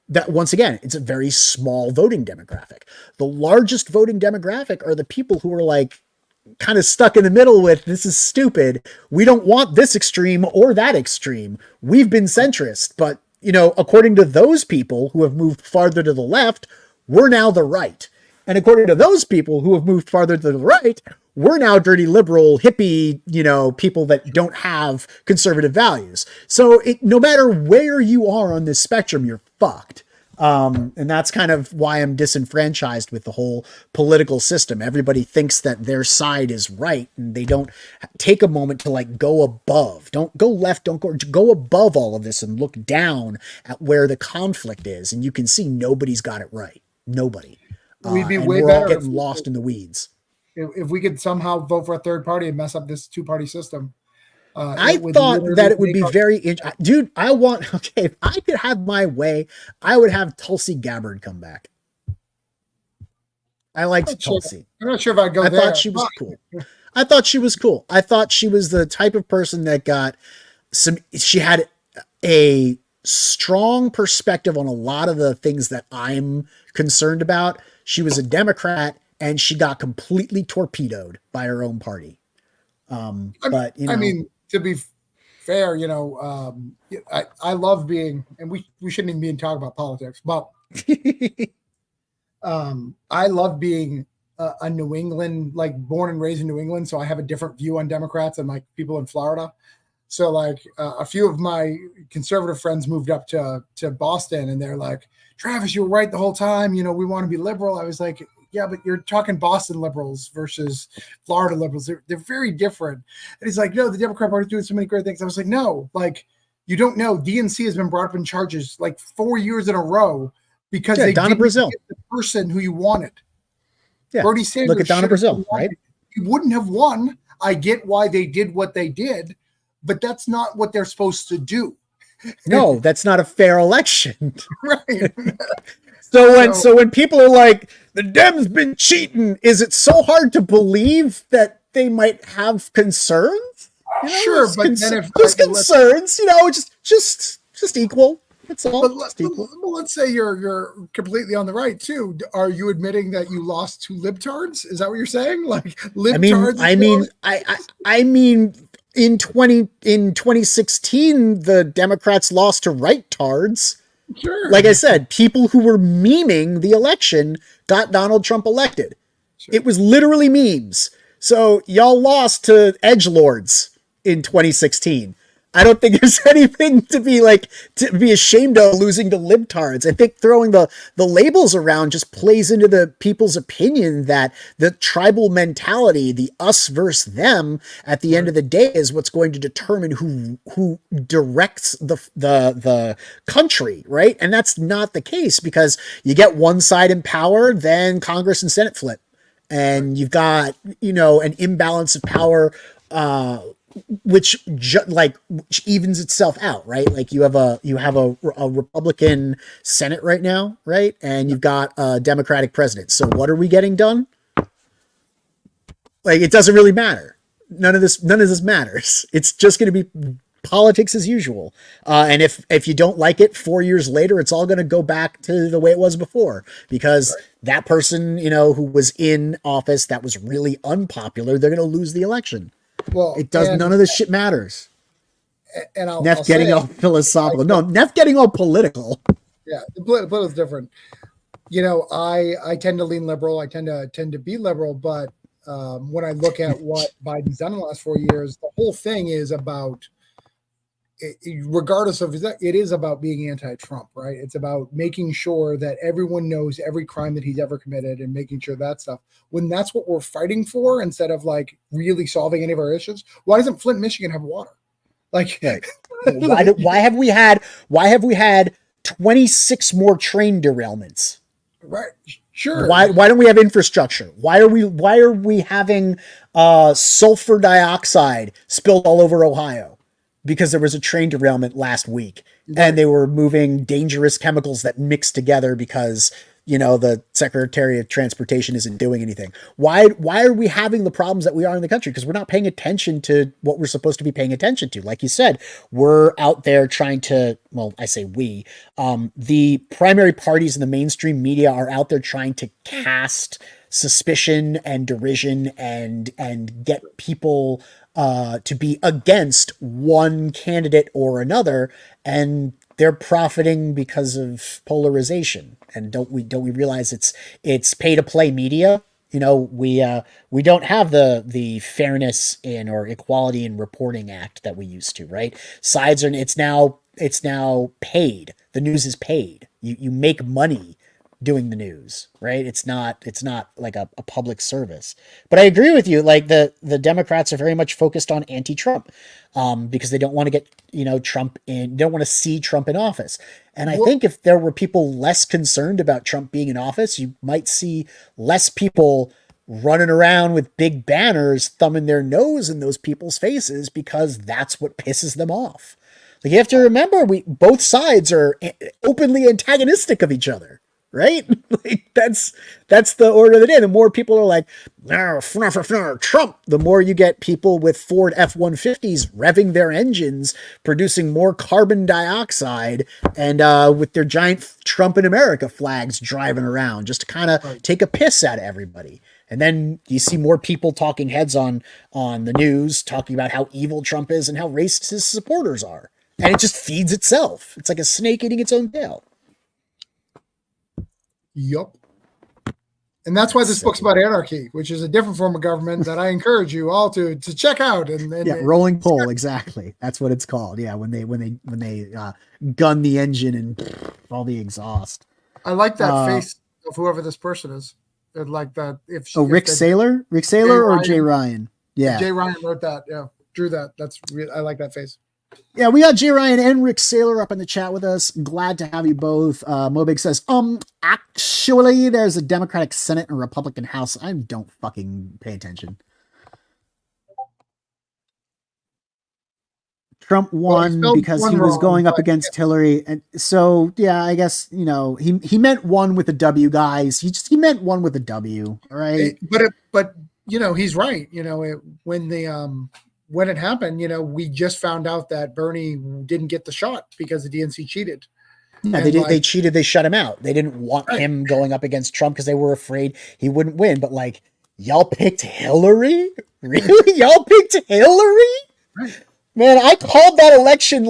That once again, it's a very small voting demographic. The largest voting demographic are the people who are like kind of stuck in the middle with, this is stupid. We don't want this extreme or that extreme. We've been centrist, but according to those people who have moved farther to the left, we're now the right. And according to those people who have moved farther to the right, we're now dirty liberal hippie, people that don't have conservative values. So no matter where you are on this spectrum, you're fucked. And that's kind of why I'm disenfranchised with the whole political system. Everybody thinks that their side is right, and they don't take a moment to like go above. Don't go left, don't go above all of this and look down at where the conflict is. And you can see nobody's got it right. Nobody. We'd be way we're better all getting lost in the weeds. If we could somehow vote for a third party and mess up this two-party system. I thought that it would be very interesting. Dude, if I could have my way, I would have Tulsi Gabbard come back. I liked Tulsi. I'm not sure if I'd go there. I thought she was cool. I thought she was the type of person that she had a strong perspective on a lot of the things that I'm concerned about. She was a Democrat, and she got completely torpedoed by her own party. I mean, to be fair, I love being, and we shouldn't even be talking about politics, but I love being a New England, like born and raised in New England. So I have a different view on Democrats than like people in Florida. So like a few of my conservative friends moved up to Boston, and they're like, Travis, you were right the whole time. You know, we want to be liberal. I was like, yeah, but you're talking Boston liberals versus Florida liberals. They're very different. And he's like, no, the Democrat Party's doing so many great things. I was like, no, like, you don't know. DNC has been brought up in charges like 4 years in a row because they Donna didn't Brazil. get the person who you wanted. Yeah. Bernie Sanders. Look at Donna Brazil, right? He wouldn't have won. I get why they did what they did, but that's not what they're supposed to do. No, that's not a fair election. Right. So when people are like, the Dems been cheating, is it so hard to believe that they might have concerns? You know, sure, but then if there's concerns, you know, just equal. That's all. Let's say you're completely on the right too. Are you admitting that you lost to libtards? Is that what you're saying? Like libtards? I mean, in 2016, the Democrats lost to right-tards. Sure. Like I said, people who were memeing the election got Donald Trump elected. Sure. It was literally memes. So y'all lost to edgelords in 2016. I don't think there's anything to be ashamed of losing to libtards. I think throwing the labels around just plays into the people's opinion that the tribal mentality, the us versus them, at the end of the day is what's going to determine who directs the country, right? And that's not the case, because you get one side in power, then Congress and Senate flip. And you've got, you know, an imbalance of power, which evens itself out, right? Like you have a Republican Senate right now, right? And you've got a Democratic president. So what are we getting done? Like, it doesn't really matter. None of this matters. It's just going to be politics as usual. And if you don't like it 4 years later, it's all going to go back to the way it was before, because that person, you know, who was in office that was really unpopular, they're going to lose the election. Well, it does. None of this shit matters. And Neff getting all philosophical. No, Neff getting all political. Yeah, the political is different. You know, I tend to lean liberal. I tend to be liberal. But when I look at what Biden's done in the last 4 years, the whole thing is about, regardless of it is about being anti-Trump, right? It's about making sure that everyone knows every crime that he's ever committed and making sure that stuff. When that's what we're fighting for, instead of like really solving any of our issues, why doesn't Flint, Michigan have water? Like, why have we had 26 more train derailments? Right. Sure. Why don't we have infrastructure? Why are we having sulfur dioxide spilled all over Ohio? Because there was a train derailment last week, and they were moving dangerous chemicals that mix together because, you know, the Secretary of Transportation isn't doing anything. Why are we having the problems that we are in the country? Because we're not paying attention to what we're supposed to be paying attention to. Like you said, we're out there trying to, well, I say we, the primary parties in the mainstream media are out there trying to cast suspicion and derision and get people to be against one candidate or another, and they're profiting because of polarization. And don't we realize it's pay to play media? You know, we don't have the fairness in or equality in reporting act that we used to, right? Sides are, it's now paid. The news is paid. You make money doing the news, right? It's not like a public service. But I agree with you. Like the Democrats are very much focused on anti-Trump, because they don't want to get, you know, don't want to see Trump in office. And I think if there were people less concerned about Trump being in office, you might see less people running around with big banners thumbing their nose in those people's faces, because that's what pisses them off. Like, you have to remember, both sides are openly antagonistic of each other. Right? Like that's the order of the day. The more people are like, Trump, the more you get people with Ford F-150s revving their engines, producing more carbon dioxide, and with their giant Trump in America flags driving around just to kind of take a piss at everybody. And then you see more people, talking heads on the news, talking about how evil Trump is and how racist his supporters are. And it just feeds itself. It's like a snake eating its own tail. Yup. And that's why this book's about anarchy, which is a different form of government that I encourage you all to check out. And yeah, rolling pole, exactly. That's what it's called. Yeah, when they gun the engine and all the exhaust. I like that face of whoever this person is. I'd like that. Rick Saylor, or Jay Ryan. Yeah, Jay Ryan wrote that. Yeah, drew that. I like that face. Yeah, we got Jay Ryan and Rick Saylor up in the chat with us. Glad to have you both. Mobig says, actually, there's a Democratic Senate and a Republican House. I don't fucking pay attention. Trump won because he was going up against Hillary. And so, yeah, I guess, he meant one with a W, guys. He meant one with a W. All right. But he's right. When it happened, we just found out that Bernie didn't get the shot because the DNC cheated. Yeah, they did. They cheated. They shut him out. They didn't want him going up against Trump because they were afraid he wouldn't win. But y'all picked Hillary? Really? Y'all picked Hillary? Right. Man, I called that election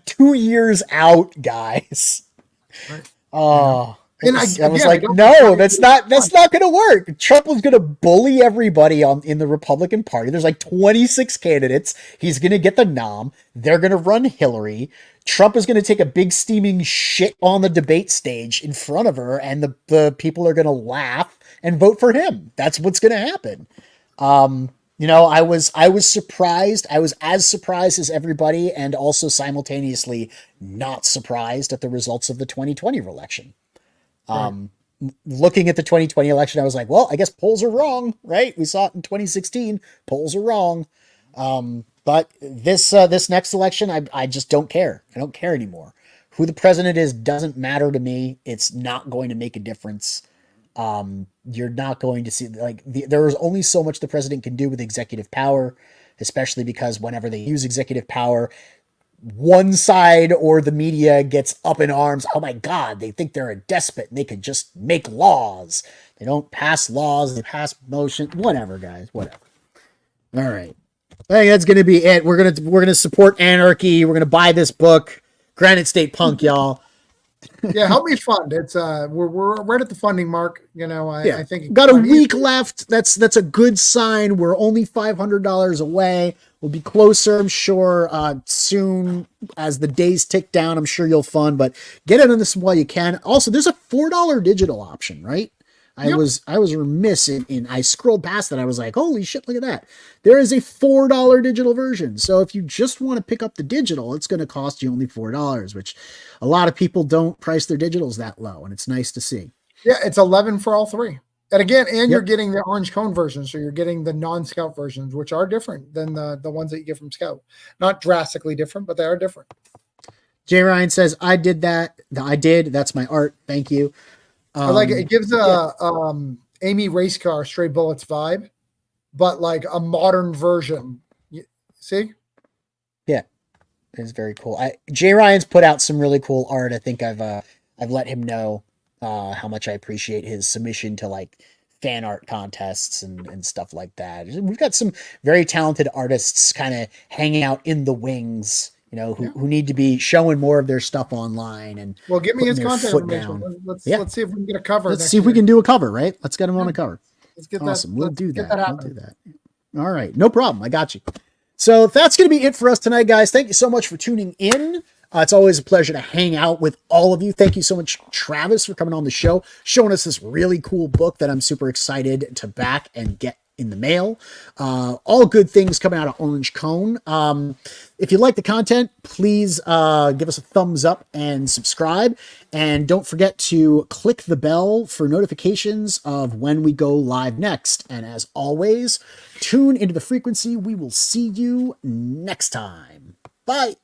2 years out, guys. Right. Oh. And I was like, no, that's not going to work. Trump was going to bully everybody in the Republican Party. There's 26 candidates. He's going to get the nom. They're going to run Hillary. Trump is going to take a big steaming shit on the debate stage in front of her, and the people are going to laugh and vote for him. That's what's going to happen. I was surprised. I was as surprised as everybody, and also simultaneously not surprised at the results of the 2020 election. Looking at the 2020 election, I was like, well, I guess polls are wrong, right? We saw it in 2016. Polls are wrong. But this next election, I just don't care. I don't care anymore. Who the president is doesn't matter to me. It's not going to make a difference. You're not going to see there is only so much the president can do with executive power, especially because whenever they use executive power, one side or the media gets up in arms. Oh my God, they think they're a despot and they could just make laws. They don't pass laws, they pass motions. Whatever, guys, whatever. All right. I think that's going to be it. We're going to support anarchy. We're going to buy this book, Granite State Punk, y'all. Yeah, help me fund. It's we're right at the funding mark. I think got a week left. That's a good sign. We're only $500 away. We'll be closer, I'm sure, soon as the days tick down. I'm sure you'll fund, but get in on this while you can. Also, there's a $4 digital option, right? I was remiss in I scrolled past that. I was like, holy shit, look at that. There is a $4 digital version. So if you just want to pick up the digital, it's going to cost you only $4, which a lot of people don't price their digitals that low. And it's nice to see. Yeah, it's 11 for all three. And again, you're getting the orange cone version. So you're getting the non-Scout versions, which are different than the ones that you get from Scout. Not drastically different, but they are different. Jay Ryan says, I did that. I did. That's my art. Thank you. I like it. It gives Amy Racecar Stray Bullets vibe, but a modern version. See? Yeah, it's very cool. Jay Ryan's put out some really cool art. I think I've let him know how much I appreciate his submission to fan art contests and stuff like that. We've got some very talented artists kind of hanging out in the wings. Who need to be showing more of their stuff online and give me his contact information. Let's see if we can get a cover. Let's see if we can do a cover, right? Let's get him on a cover. Let's get awesome. We'll do that. We'll do that. All right, no problem. I got you. So that's going to be it for us tonight, guys. Thank you so much for tuning in. It's always a pleasure to hang out with all of you. Thank you so much, Travis, for coming on the show, showing us this really cool book that I'm super excited to back and get in the mail. All good things coming out of Orange Cone. If you like the content, please give us a thumbs up and subscribe. And don't forget to click the bell for notifications of when we go live next. And as always, tune into the frequency. We will see you next time. Bye.